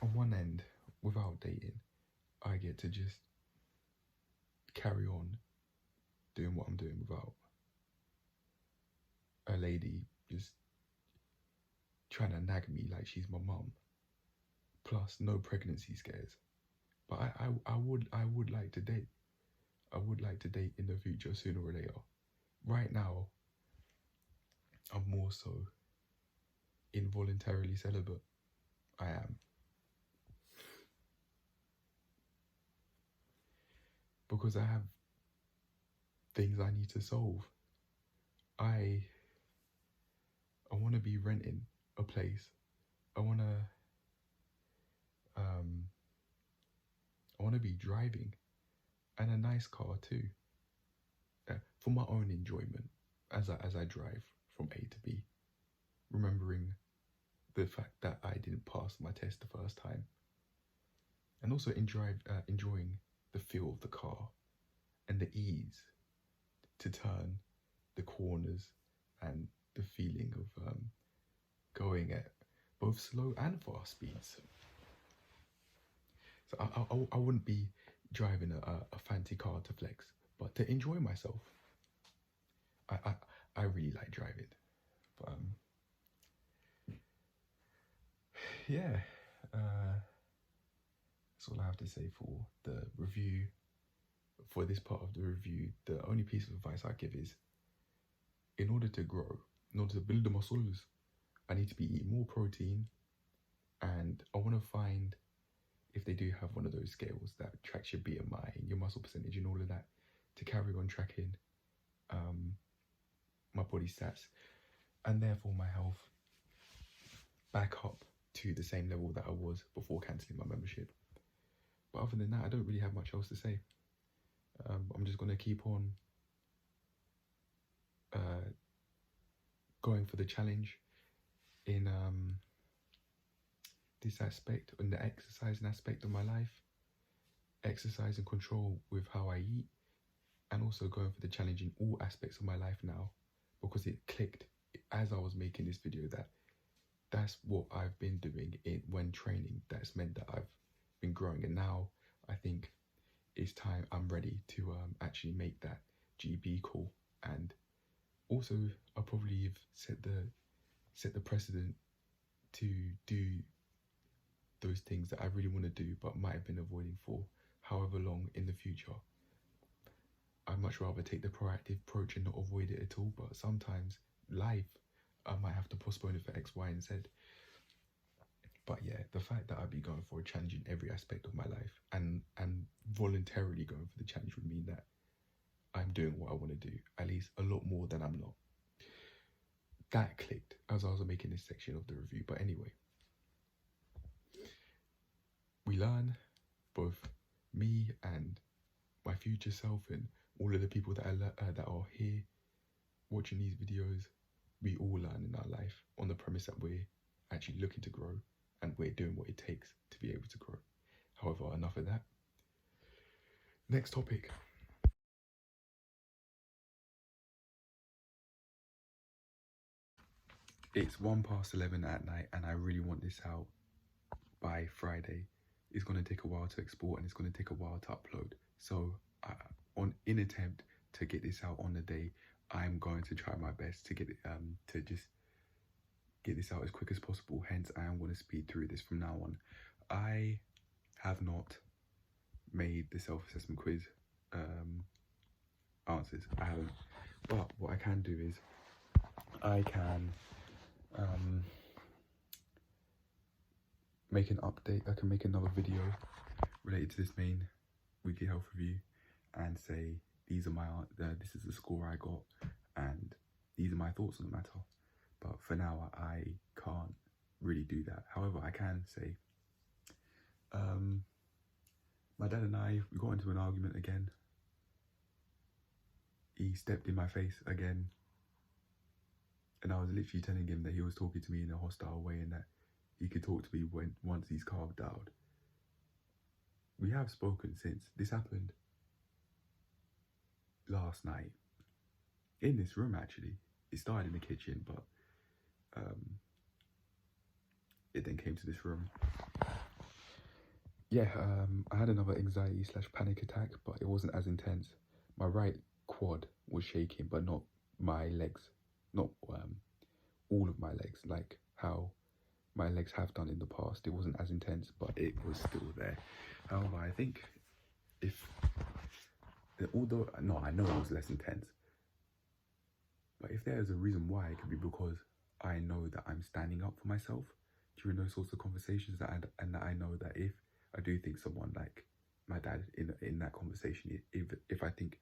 S1: On one end, without dating, I get to just carry on doing what I'm doing without a lady just trying to nag me like she's my mum. Plus, no pregnancy scares. But I would like to date. I would like to date in the future, sooner or later. Right now, I'm more so involuntarily celibate. I am. Because I have things I need to solve. I want to be renting a place. I want to be driving, and a nice car too, for my own enjoyment as I drive from A to B, remembering the fact that I didn't pass my test the first time, and also enjoying the feel of the car and the ease to turn the corners and the feeling of going at both slow and fast speeds. So I wouldn't be driving a fancy car to flex, but to enjoy myself. I really like driving, but yeah, that's all I have to say for the review. For this part of the review, the only piece of advice I give is, in order to grow, in order to build the muscles I need to be eating more protein, and I want to find if they do have one of those scales that tracks your BMI and your muscle percentage and all of that, to carry on tracking my body stats and therefore my health back up to the same level that I was before cancelling my membership. But other than that, I don't really have much else to say. I'm just going to keep on going for the challenge in this aspect, in the exercising aspect of my life, exercise and control with how I eat, and also going for the challenge in all aspects of my life now, because it clicked as I was making this video that that's what I've been doing when training. That's meant that I've been growing, and now I think it's time I'm ready to actually make that GB call. And also I probably have set the precedent to do those things that I really want to do but might have been avoiding for however long in the future. I'd much rather take the proactive approach and not avoid it at all, but sometimes life, I might have to postpone it for X, Y, and Z. But yeah, the fact that I'd be going for a challenge in every aspect of my life and voluntarily going for the challenge would mean that I'm doing what I want to do, at least a lot more than I'm not. That clicked as I was making this section of the review. But anyway, we learn, both me and my future self and all of the people that that are here watching these videos, we all learn in our life on the premise that we're actually looking to grow and we're doing what it takes to be able to grow. However, enough of that. Next topic. It's 11:01 at night and I really want this out by Friday. It's going to take a while to export and it's going to take a while to upload. So in attempt to get this out on the day, I'm going to try my best to get it to just get this out as quick as possible. Hence, I am going to speed through this from now on. I have not made the self-assessment quiz answers. I haven't. But what I can do is I can make an update. I can make another video related to this main weekly health review and say these are my this is the score I got and these are my thoughts on the matter. But for now, I can't really do that. However, I can say my dad and I, we got into an argument again. He stepped in my face again, and I was literally telling him that he was talking to me in a hostile way and that he could talk to me once he's calmed down. We have spoken since. This happened last night in this room, actually. It started in the kitchen, but it then came to this room. Yeah, I had another anxiety / panic attack, but it wasn't as intense. My right quad was shaking, but not my legs, not all of my legs, like how my legs have done in the past. It wasn't as intense, but it was still there. However, I think although, no, I know it was less intense, but if there's a reason why, it could be because I know that I'm standing up for myself during those sorts of conversations, and that I know that if I do think someone like my dad in that conversation, if I think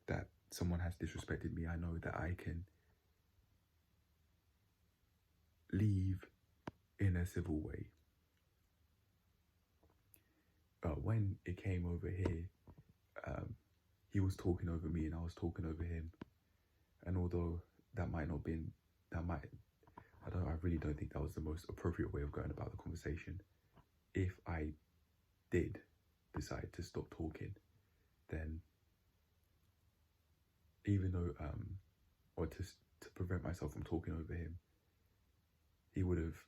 S1: that someone has disrespected me, I know that I can leave in a civil way. But when it came over here, he was talking over me and I was talking over him. And although that might not been, I really don't think that was the most appropriate way of going about the conversation. If I did decide to stop talking, then even though, or to prevent myself from talking over him, he would have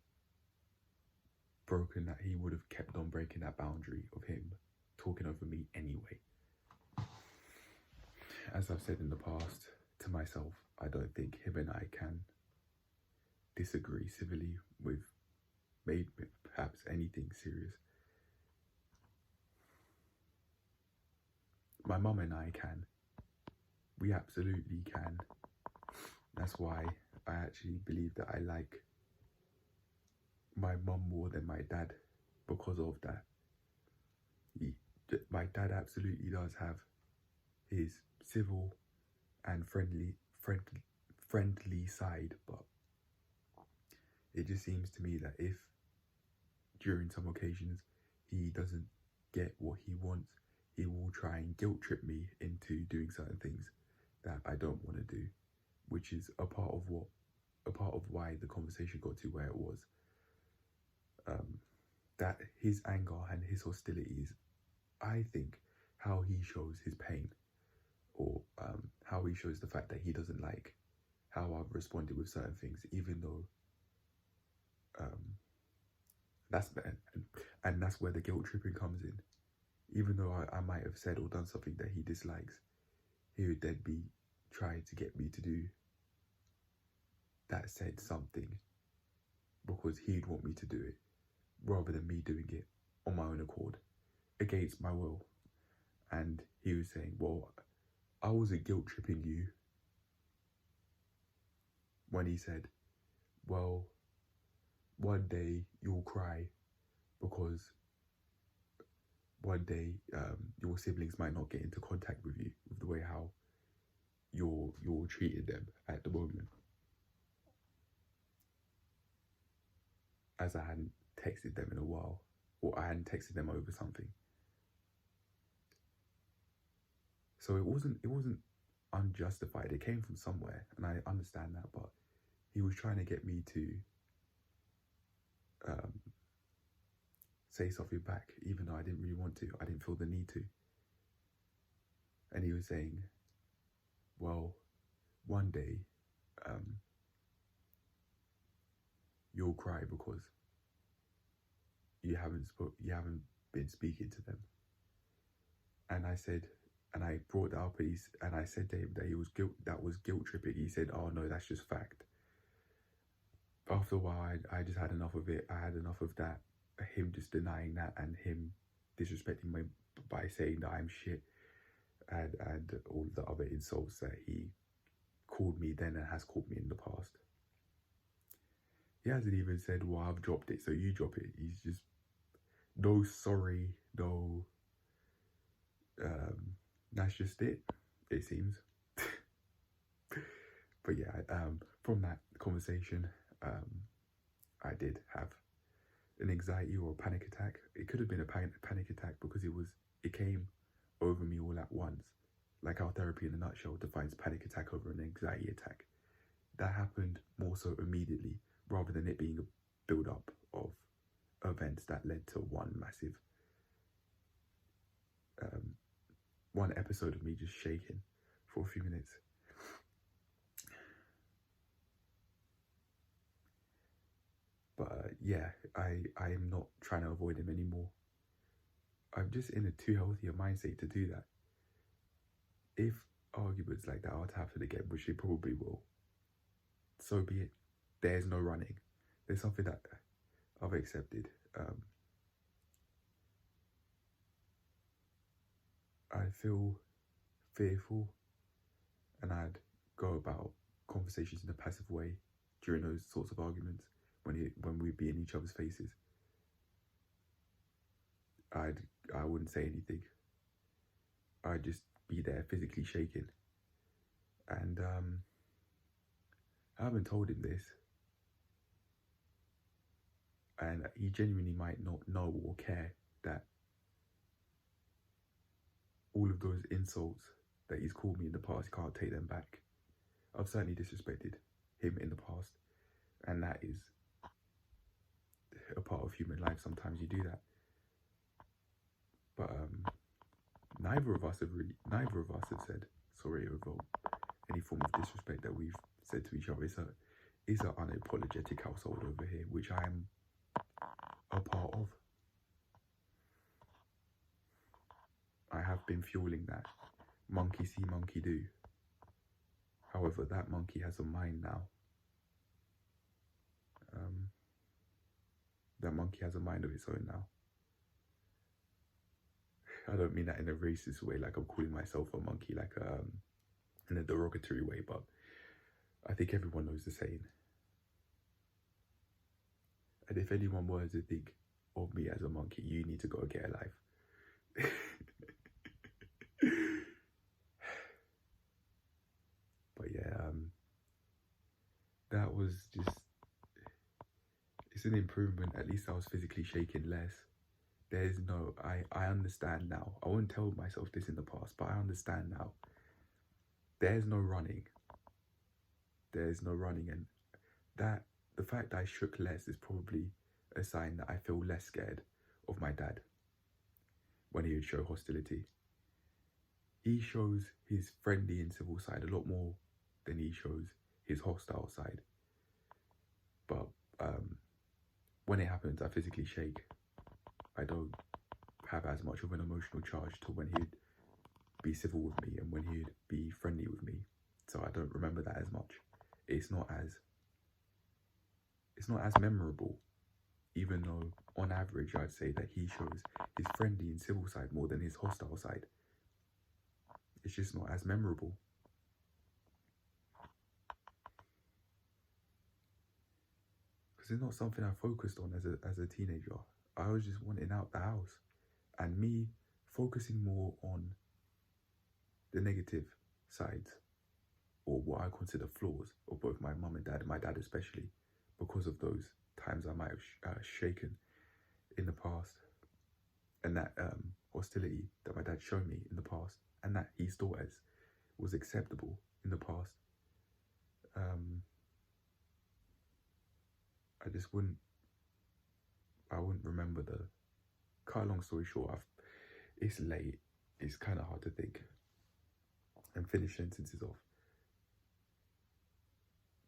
S1: kept on breaking that boundary of him talking over me anyway. As I've said in the past to myself, I don't think him and I can disagree civilly with maybe perhaps anything serious. My mum and I can. We absolutely can. That's why I actually believe that I like my mum more than my dad because of that. My dad absolutely does have his civil and friendly side, but it just seems to me that if during some occasions he doesn't get what he wants, he will try and guilt trip me into doing certain things that I don't want to do, which is a part of why the conversation got to where it was. That his anger and his hostilities, I think, how he shows his pain, or how he shows the fact that he doesn't like how I've responded with certain things, even though that's where the guilt tripping comes in. Even though I might have said or done something that he dislikes, he would then be trying to get me to do that said something because he'd want me to do it, rather than me doing it on my own accord, against my will. And he was saying, well, I wasn't guilt tripping you, when he said, well, one day you'll cry because one day your siblings might not get into contact with you with the way how you're treating them at the moment. As I hadn't texted them in a while, or I hadn't texted them over something. So it wasn't unjustified. It came from somewhere, and I understand that, but he was trying to get me to say something back, even though I didn't really want to. I didn't feel the need to. And he was saying, well, one day you'll cry because you haven't been speaking to them. And I said, and I brought that up, and I said to him that that was guilt tripping. He said, oh no, that's just fact. After a while, I just had enough of it. I had enough of that, him just denying that, and him disrespecting me by saying that I'm shit, and all the other insults that he called me then and has called me in the past. He hasn't even said, well, I've dropped it, so you drop it. He's just, no sorry, no, that's just it seems. But yeah, from that conversation, I did have an anxiety or a panic attack. It could have been a panic attack because it came over me all at once. Like our therapy in a nutshell defines panic attack over an anxiety attack. That happened more so immediately, rather than it being a build-up of events that led to one massive one episode of me just shaking for a few minutes. But yeah, I am not trying to avoid him anymore. I'm just in a too healthy a mindset to do that. If arguments like that are to happen again, which they probably will, so be it. There's no running. There's something that I've accepted. I feel fearful, and I'd go about conversations in a passive way during those sorts of arguments when we'd be in each other's faces. I wouldn't say anything. I'd just be there physically shaking. And I haven't told him this, and he genuinely might not know or care that all of those insults that he's called me in the past, he can't take them back. I've certainly disrespected him in the past, and that is a part of human life. Sometimes you do that. But neither of us have said sorry over any form of disrespect that we've said to each other. It's an unapologetic household over here, which I am a part of. I have been fueling that. Monkey see, monkey do. However, that monkey has a mind now. That monkey has a mind of its own now. I don't mean that in a racist way, like I'm calling myself a monkey, like in a derogatory way, but I think everyone knows the saying. And if anyone were to think of me as a monkey, you need to go get a life. But yeah, that was just, it's an improvement. At least I was physically shaking less. There's no, I understand now. I wouldn't tell myself this in the past, but I understand now. There's no running. There's no running. And that, the fact that I shook less is probably a sign that I feel less scared of my dad when he would show hostility. He shows his friendly and civil side a lot more than he shows his hostile side. But when it happens, I physically shake. I don't have as much of an emotional charge to when he'd be civil with me and when he'd be friendly with me. So I don't remember that as much. It's not as memorable, even though on average I'd say that he shows his friendly and civil side more than his hostile side. It's just not as memorable. Because it's not something I focused on as a teenager. I was just wanting out the house. And me focusing more on the negative sides, or what I consider flaws of both my mum and dad, my dad especially, because of those times I might have shaken in the past, and that hostility that my dad showed me in the past, and that he thought as was acceptable in the past. I wouldn't remember the. Cut a long story short, it's late. It's kind of hard to think and finish sentences off.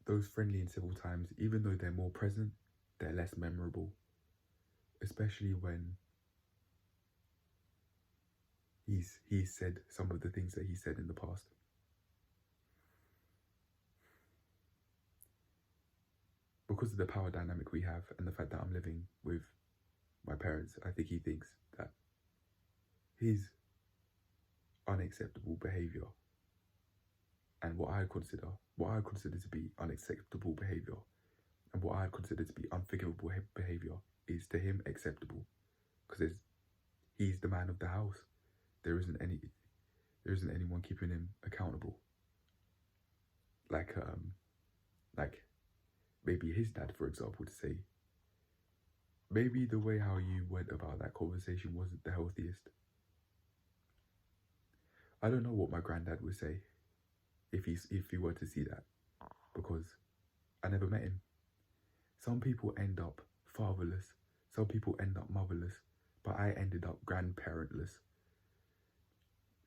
S1: Those friendly and civil times, even though they're more present, they're less memorable. Especially when he's said some of the things that he said in the past. Because of the power dynamic we have and the fact that I'm living with my parents, I think he thinks that his unacceptable behaviour and what I consider to be unacceptable behaviour and what I consider to be unforgivable behaviour is to him acceptable, because he's the man of the house. There isn't anyone keeping him accountable. Like maybe his dad, for example, to say, maybe the way how you went about that conversation wasn't the healthiest. I don't know what my granddad would say if he were to see that, because I never met him. Some people end up fatherless, some people end up motherless, but I ended up grandparentless.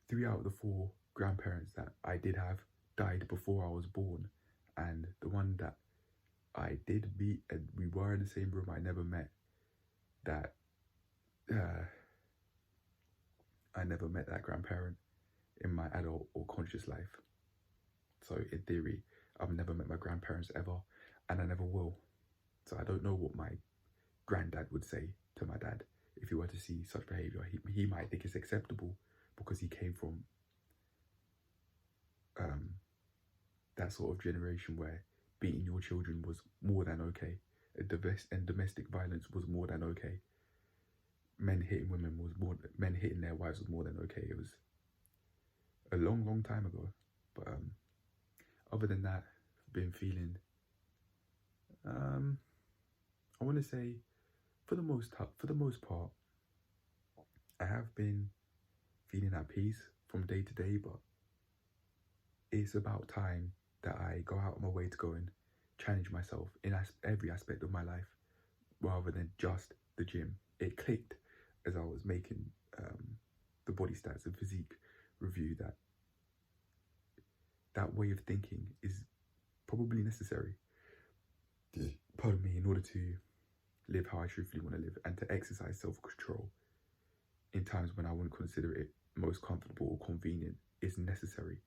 S1: 3 out of the 4 grandparents that I did have died before I was born, and the one that I did meet and we were in the same room, I never met that. I never met that grandparent in my adult or conscious life. So in theory, I've never met my grandparents ever, and I never will. So I don't know what my granddad would say to my dad if he were to see such behaviour. He might think it's acceptable because he came from that sort of generation where beating your children was more than okay, and domestic violence was more than okay. Men hitting their wives was more than okay. It was a long, long time ago. But other than that, I've been feeling. I want to say, for the most part, I have been feeling at peace from day to day. But it's about time that I go out of my way to go and challenge myself in every aspect of my life, rather than just the gym. It clicked as I was making the body stats and physique review that way of thinking is probably necessary, pardon me, in order to live how I truthfully want to live and to exercise self-control in times when I wouldn't consider it most comfortable or convenient is necessary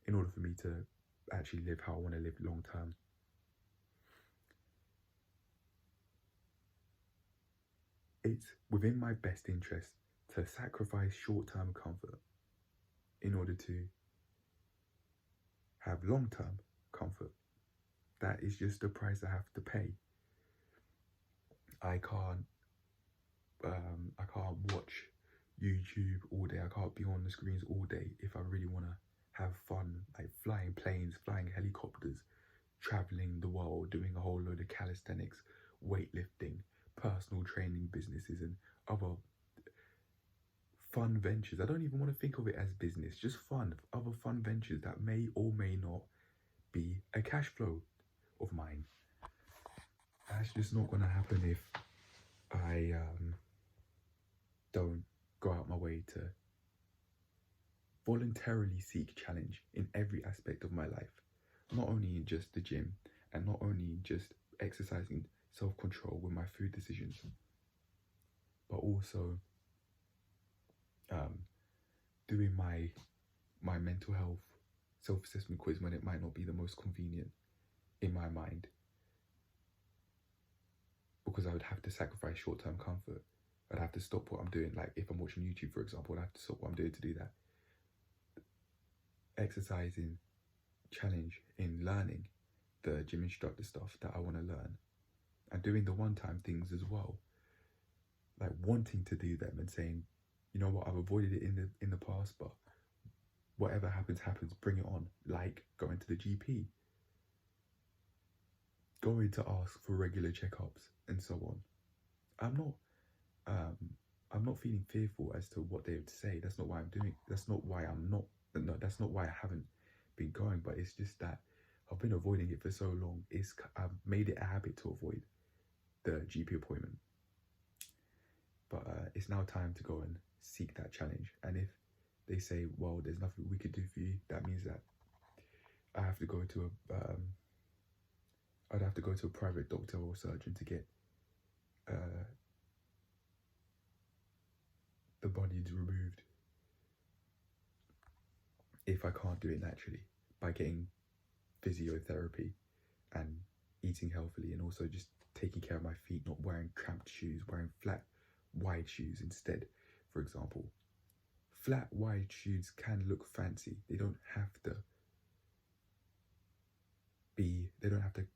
S1: in order for me to actually live how I want to live long term. It's within my best interest to sacrifice short-term comfort in order to have long-term comfort. That is just the price I have to pay. I can't watch YouTube all day. I can't be on the screens all day if I really want to have fun, like flying planes, flying helicopters, traveling the world, doing a whole load of calisthenics, weightlifting, personal training businesses, and other fun ventures. I don't even want to think of it as business, just fun, other fun ventures that may or may not be a cash flow of mine. That's just not going to happen if I don't go out my way to voluntarily seek challenge in every aspect of my life, not only in just the gym and not only in just exercising self-control with my food decisions, but also doing my mental health self-assessment quiz when it might not be the most convenient in my mind, because I would have to sacrifice short-term comfort. I'd have to stop what I'm doing. Like if I'm watching YouTube, for example, I'd have to stop what I'm doing to do that. Exercising, challenge in learning the gym instructor stuff that I want to learn, and doing the one-time things as well, like wanting to do them and saying, you know what, I've avoided it in the past, but whatever happens, bring it on. Like going to the GP, going to ask for regular checkups and so on. I'm not feeling fearful as to what they would say. That's not why I'm doing. That's not why I'm not. No, that's not why I haven't been going. But it's just that I've been avoiding it for so long. I've made it a habit to avoid the GP appointment. But it's now time to go and seek that challenge. And if they say, well, there's nothing we could do for you, that means that I have to go to I'd have to go to a private doctor or surgeon to get the bunions removed, if I can't do it naturally, by getting physiotherapy and eating healthily, and also just taking care of my feet, not wearing cramped shoes, wearing flat, wide shoes instead, for example. Flat, wide shoes can look fancy. They don't have to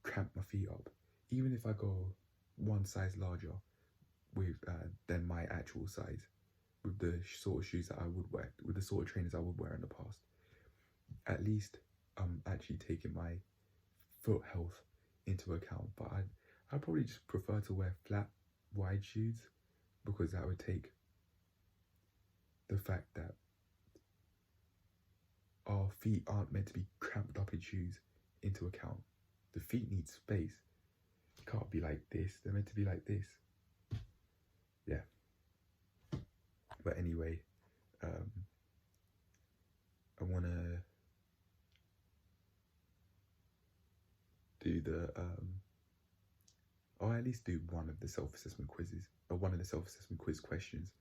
S1: cramp my feet up. Even if I go one size larger with than my actual size, with the sort of shoes that I would wear, with the sort of trainers I would wear in the past, at least I'm actually taking my foot health into account. But I'd probably just prefer to wear flat, wide shoes, because that would take the fact that our feet aren't meant to be cramped up in shoes into account. The feet need space. It can't be like this. They're meant to be like this. Yeah. But anyway, I want to do or at least do one of the self-assessment quizzes, or one of the self-assessment quiz questions,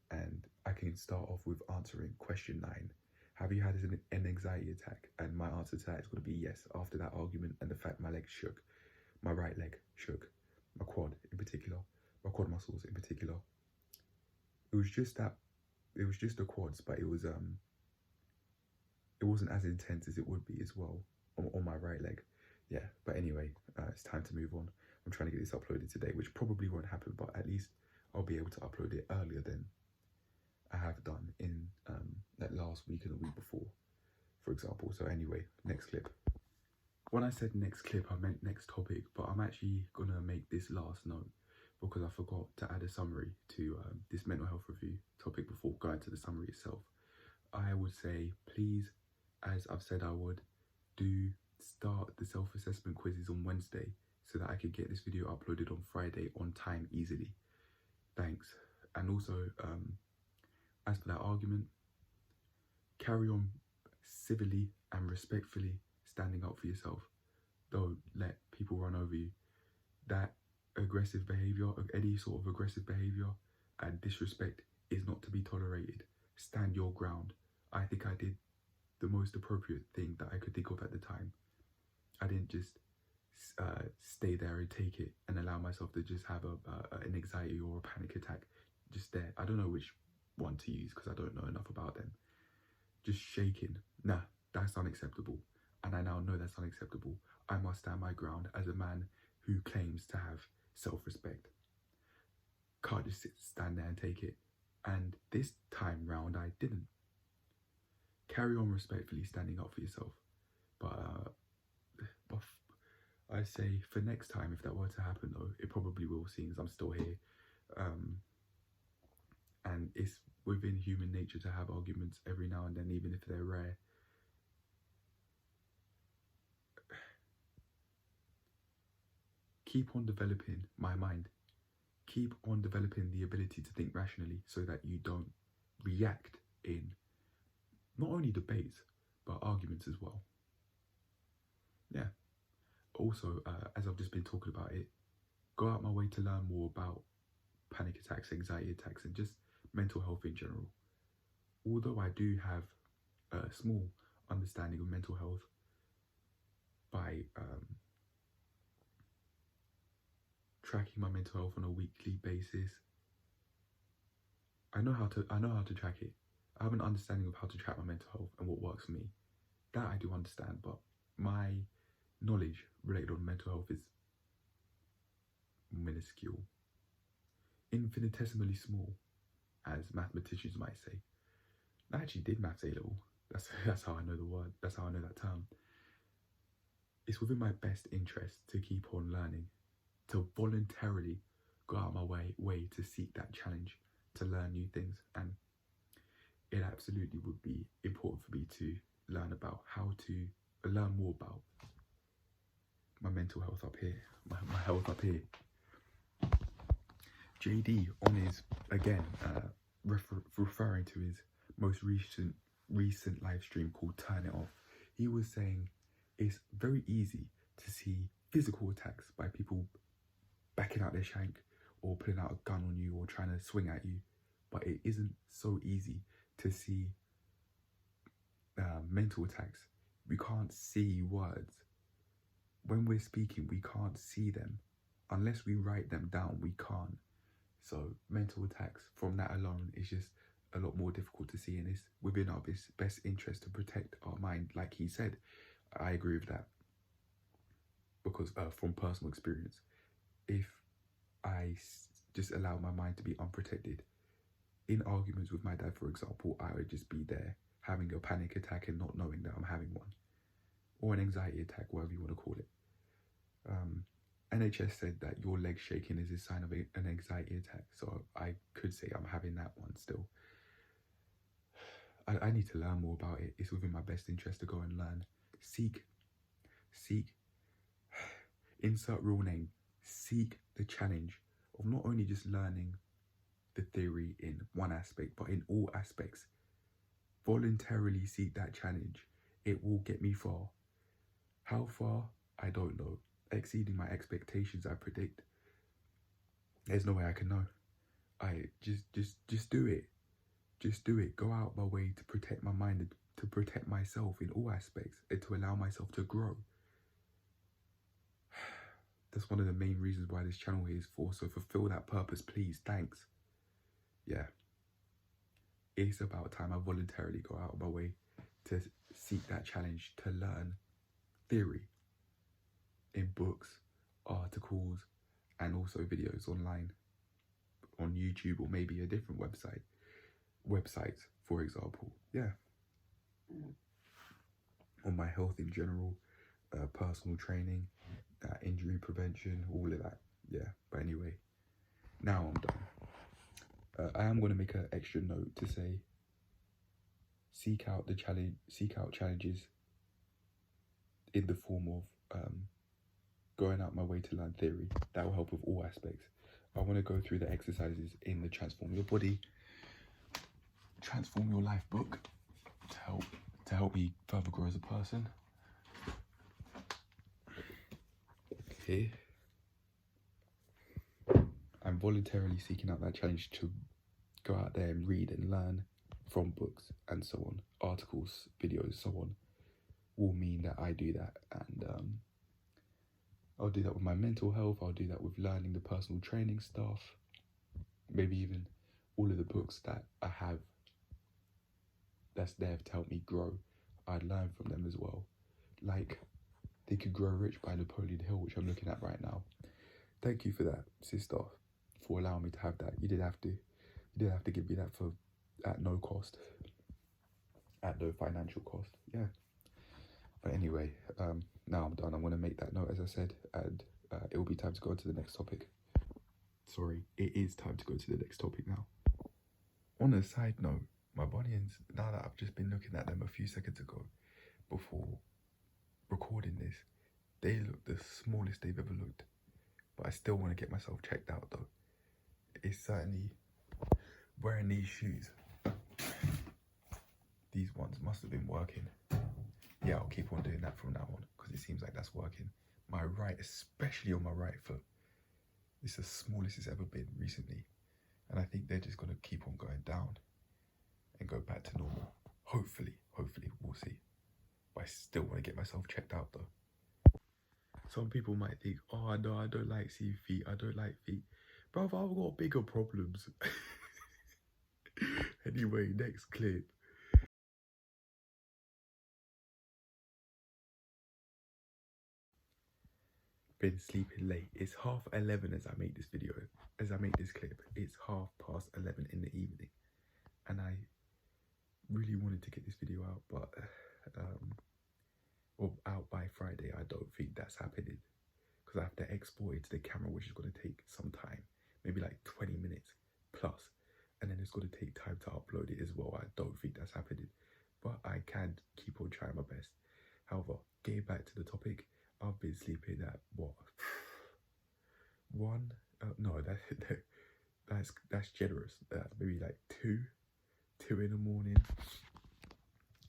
S1: and I can start off with answering question 9. Have you had an anxiety attack? And my answer to that is going to be yes, after that argument and the fact my legs shook. My right leg shook, my quad in particular, my quad muscles in particular. It was just the quads, but it wasn't as intense as it would be as well on my right leg. Yeah, but anyway, it's time to move on. I'm trying to get this uploaded today, which probably won't happen, but at least I'll be able to upload it earlier than I have done in that last week and the week before, for example. So anyway, next clip. When I said next clip, I meant next topic, but I'm actually going to make this last note because I forgot to add a summary to this mental health review topic before going to the summary itself. I would say, please, as I've said I would, do start the self-assessment quizzes on Wednesday so that I could get this video uploaded on Friday on time easily. Thanks. And also, as for that argument, carry on civilly and respectfully standing up for yourself. Don't let people run over you. That aggressive behaviour, any sort of aggressive behaviour and disrespect is not to be tolerated. Stand your ground. I think I did the most appropriate thing that I could think of at the time. I didn't just stay there and take it and allow myself to just have an anxiety or a panic attack just there. I don't know which one to use because I don't know enough about them. Just shaking. Nah, that's unacceptable. And I now know that's unacceptable. I must stand my ground as a man who claims to have self-respect. can't just stand there and take it. And this time round, I didn't. Carry on respectfully standing up for yourself. But I say for next time, if that were to happen though, it probably will, seeing as I'm still here. And it's within human nature to have arguments every now and then, even if they're rare. Keep on developing my mind. Keep on developing the ability to think rationally so that you don't react in not only debates, but arguments as well. Yeah. Also, as I've just been talking about it, go out my way to learn more about panic attacks, anxiety attacks, and just mental health in general. Although I do have a small understanding of mental health by tracking my mental health on a weekly basis, I know how to track it. I have an understanding of how to track my mental health and what works for me. That I do understand, but my knowledge related on mental health is minuscule, infinitesimally small, as mathematicians might say. I actually did maths A level. That's how I know the word. That's how I know that term. It's within my best interest to keep on learning, to voluntarily go out my way to seek that challenge, to learn new things. And it absolutely would be important for me to learn about how to learn more about my mental health up here, my health up here. JD on his, again, referring to his most recent live stream called Turn It Off, he was saying it's very easy to see physical attacks by people backing out their shank or putting out a gun on you or trying to swing at you, but it isn't so easy to see mental attacks. We can't see words. When we're speaking, we can't see them. Unless we write them down, we can't. So mental attacks from that alone is just a lot more difficult to see, and it's within our best interest to protect our mind, like he said. I agree with that, because from personal experience, if I just allow my mind to be unprotected, in arguments with my dad, for example, I would just be there having a panic attack and not knowing that I'm having one, or an anxiety attack, whatever you want to call it. NHS said that your leg shaking is a sign of an anxiety attack, so I could say I'm having that one still. I need to learn more about it. It's within my best interest to go and learn. Seek, insert real name, seek the challenge of not only just learning the theory in one aspect, but in all aspects. Voluntarily seek that challenge. It will get me far. How far? I don't know. Exceeding my expectations, I predict. There's no way I can know. I just do it. Just do it. Go out my way to protect my mind, to protect myself in all aspects, and to allow myself to grow. That's one of the main reasons why this channel is for. So fulfill that purpose, please. Thanks. Yeah. It's about time I voluntarily go out of my way to seek that challenge, to learn theory in books, articles, and also videos online, on YouTube, or maybe a different websites, for example. Yeah. On my health in general, personal training, injury prevention, all of that. Yeah. But anyway, now I'm done. I am going to make an extra note to say, seek out challenges in the form of going out my way to learn theory. That will help with all aspects. I want to go through the exercises in the Transform Your Body, Transform Your Life book to help me further grow as a person. Here, I'm voluntarily seeking out that challenge to go out there and read and learn from books and so on, articles, videos, so on, will mean that I do that. And I'll do that with my mental health. I'll do that with learning the personal training stuff. Maybe even all of the books that I have that's there to help me grow, I'd learn from them as well. Like Think and Grow Rich by Napoleon Hill, which I'm looking at right now. Thank you for that, sister. for allowing me to have that. You did have to give me that for at no cost, at no financial cost. Yeah. But anyway, now I'm done. I'm gonna make that note, as I said, and it will be time to go on to the next topic. Sorry, it is time to go to the next topic now. On a side note, my bunions, now that I've just been looking at them a few seconds ago before recording this, they look the smallest they've ever looked. But I still want to get myself checked out though. It's certainly wearing these shoes. These ones must have been working. Yeah, I'll keep on doing that from now on because it seems like that's working. My right, especially on my right foot, it's the smallest it's ever been recently. And I think they're just going to keep on going down and go back to normal. Hopefully, we'll see. But I still want to get myself checked out though. Some people might think, oh no, I don't like seeing feet, I don't like feet. Brother, I've got bigger problems. Anyway, next clip. Been sleeping late. It's 11:30 as I make this video. As I make this clip, it's 11:30 in the evening. And I really wanted to get this video out, but or out by Friday. I don't think that's happening because I have to export it to the camera, which is going to take some time, maybe like 20 minutes plus, and then it's going to take time to upload it as well. I don't think that's happening, but I can keep on trying my best. However, getting back to the topic, I've been sleeping at what? One? No, that's generous. Maybe like two in the morning,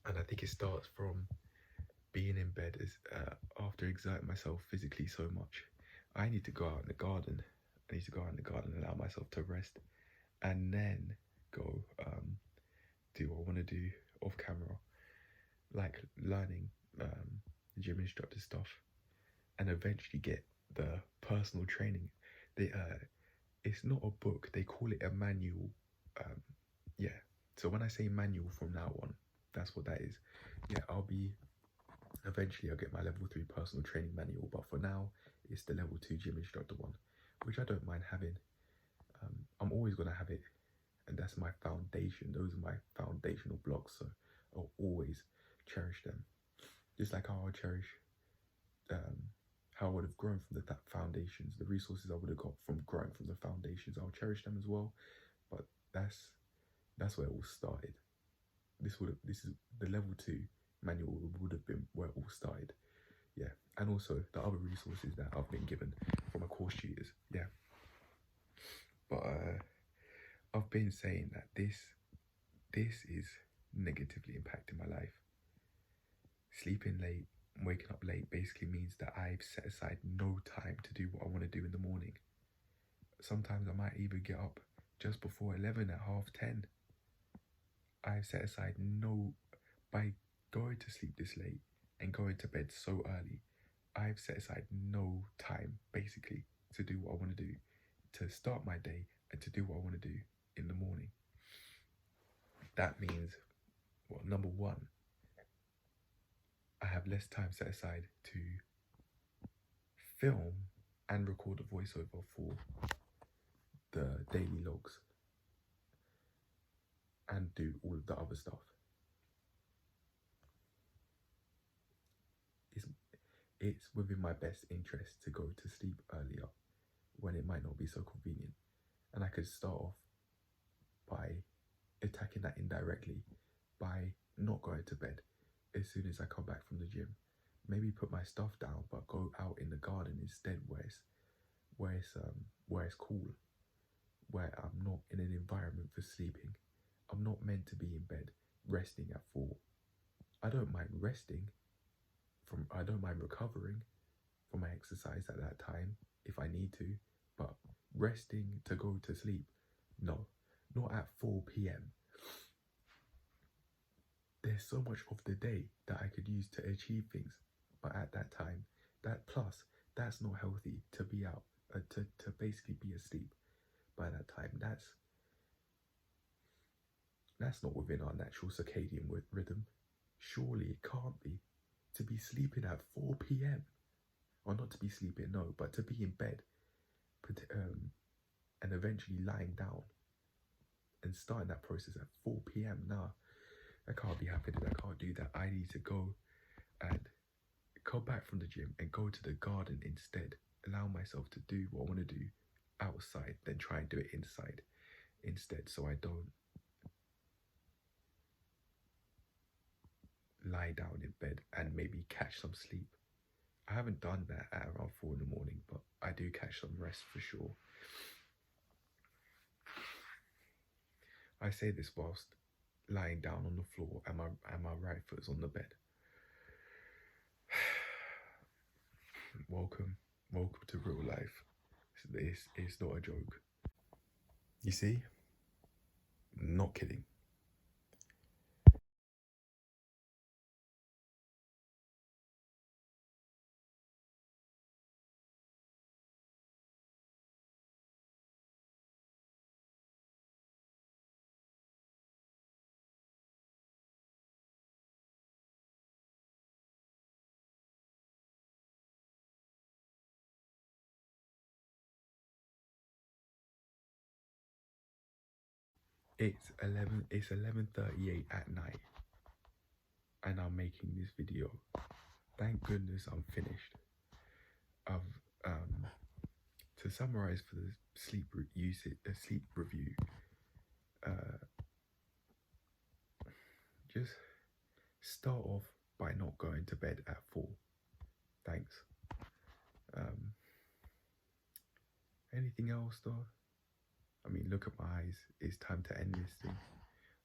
S1: and I think it starts from being in bed is after exerting myself physically so much. I need to go out in the garden. And allow myself to rest, and then go do what I want to do off camera, like learning gym instructor stuff, and eventually get the personal training. It's not a book, they call it a manual. Yeah, so when I say manual from now on, that's what that is. Yeah, eventually I'll get my level 3 personal training manual, but for now it's the level 2 gym instructor one, which I don't mind having. I'm always going to have it, and that's my foundation. Those are my foundational blocks, so I'll always cherish them, just like how I cherish how I would have grown from the foundations, the resources I would have got from growing from the foundations. I'll cherish them as well, but that's where it all started. This is the level 2 manual would have been where it all started. Yeah, and also the other resources that I've been given from my course tutors. Yeah, but I've been saying that this is negatively impacting my life. Sleeping late, waking up late basically means that I've set aside no time to do what I want to do in the morning. Sometimes I might even get up just before 11 at 10:30. I've set aside by going to sleep this late and going to bed so early, I've set aside no time basically to do what I want to do, to start my day and to do what I want to do in the morning. That means, well, number one, I have less time set aside to film and record a voiceover for the daily logs and do all of the other stuff. It's within my best interest to go to sleep earlier when it might not be so convenient, and I could start off by attacking that indirectly by not going to bed as soon as I come back from the gym. Maybe put my stuff down but go out in the garden instead, where it's cool, where I'm not in an environment for sleeping. I'm not meant to be in bed resting at 4. I don't mind resting. I don't mind recovering from my exercise at that time if I need to, but resting to go to sleep, no, not at 4 p.m. There's so much of the day that I could use to achieve things, but at that time, that's not healthy to be out, to basically be asleep by that time. That's not within our natural circadian rhythm. Surely it can't be. To be sleeping at 4 p.m. or not to be sleeping, no, but to be in bed and eventually lying down and starting that process at 4 p.m. Now, I can't be happy that I can't do that. I need to go and come back from the gym and go to the garden instead. Allow myself to do what I want to do outside, then try and do it inside instead, so I don't lie down in bed and maybe catch some sleep. I haven't done that at around 4 in the morning, but I do catch some rest for sure. I say this whilst lying down on the floor and my right foot is on the bed. Welcome to real life. It's not a joke. You see? Not kidding. It's 11:38 at night, and I'm making this video. Thank goodness I'm finished. To summarize for the sleep review, just start off by not going to bed at 4. Thanks. Anything else though? I mean, look at my eyes. It's time to end this thing.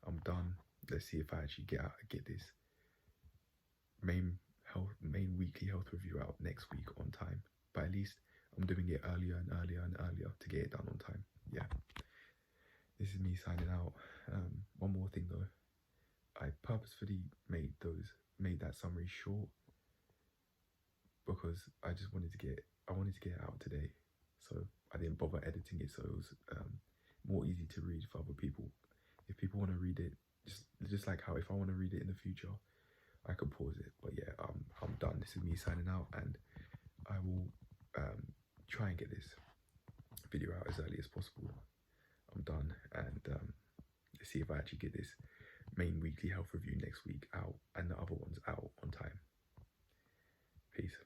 S1: I'm done. Let's see if I actually get this main weekly health review out next week on time. But at least I'm doing it earlier and earlier and earlier to get it done on time. Yeah. This is me signing out. One more thing though. I purposefully made that summary short because I wanted to get it out today. So I didn't bother editing it, so it was more easy to read for other people. If people want to read it, just like how if I want to read it in the future, I could pause it. But yeah, I'm done. This is me signing out, and I will try and get this video out as early as possible. I'm done, and let's see if I actually get this main weekly health review next week out and the other ones out on time. Peace.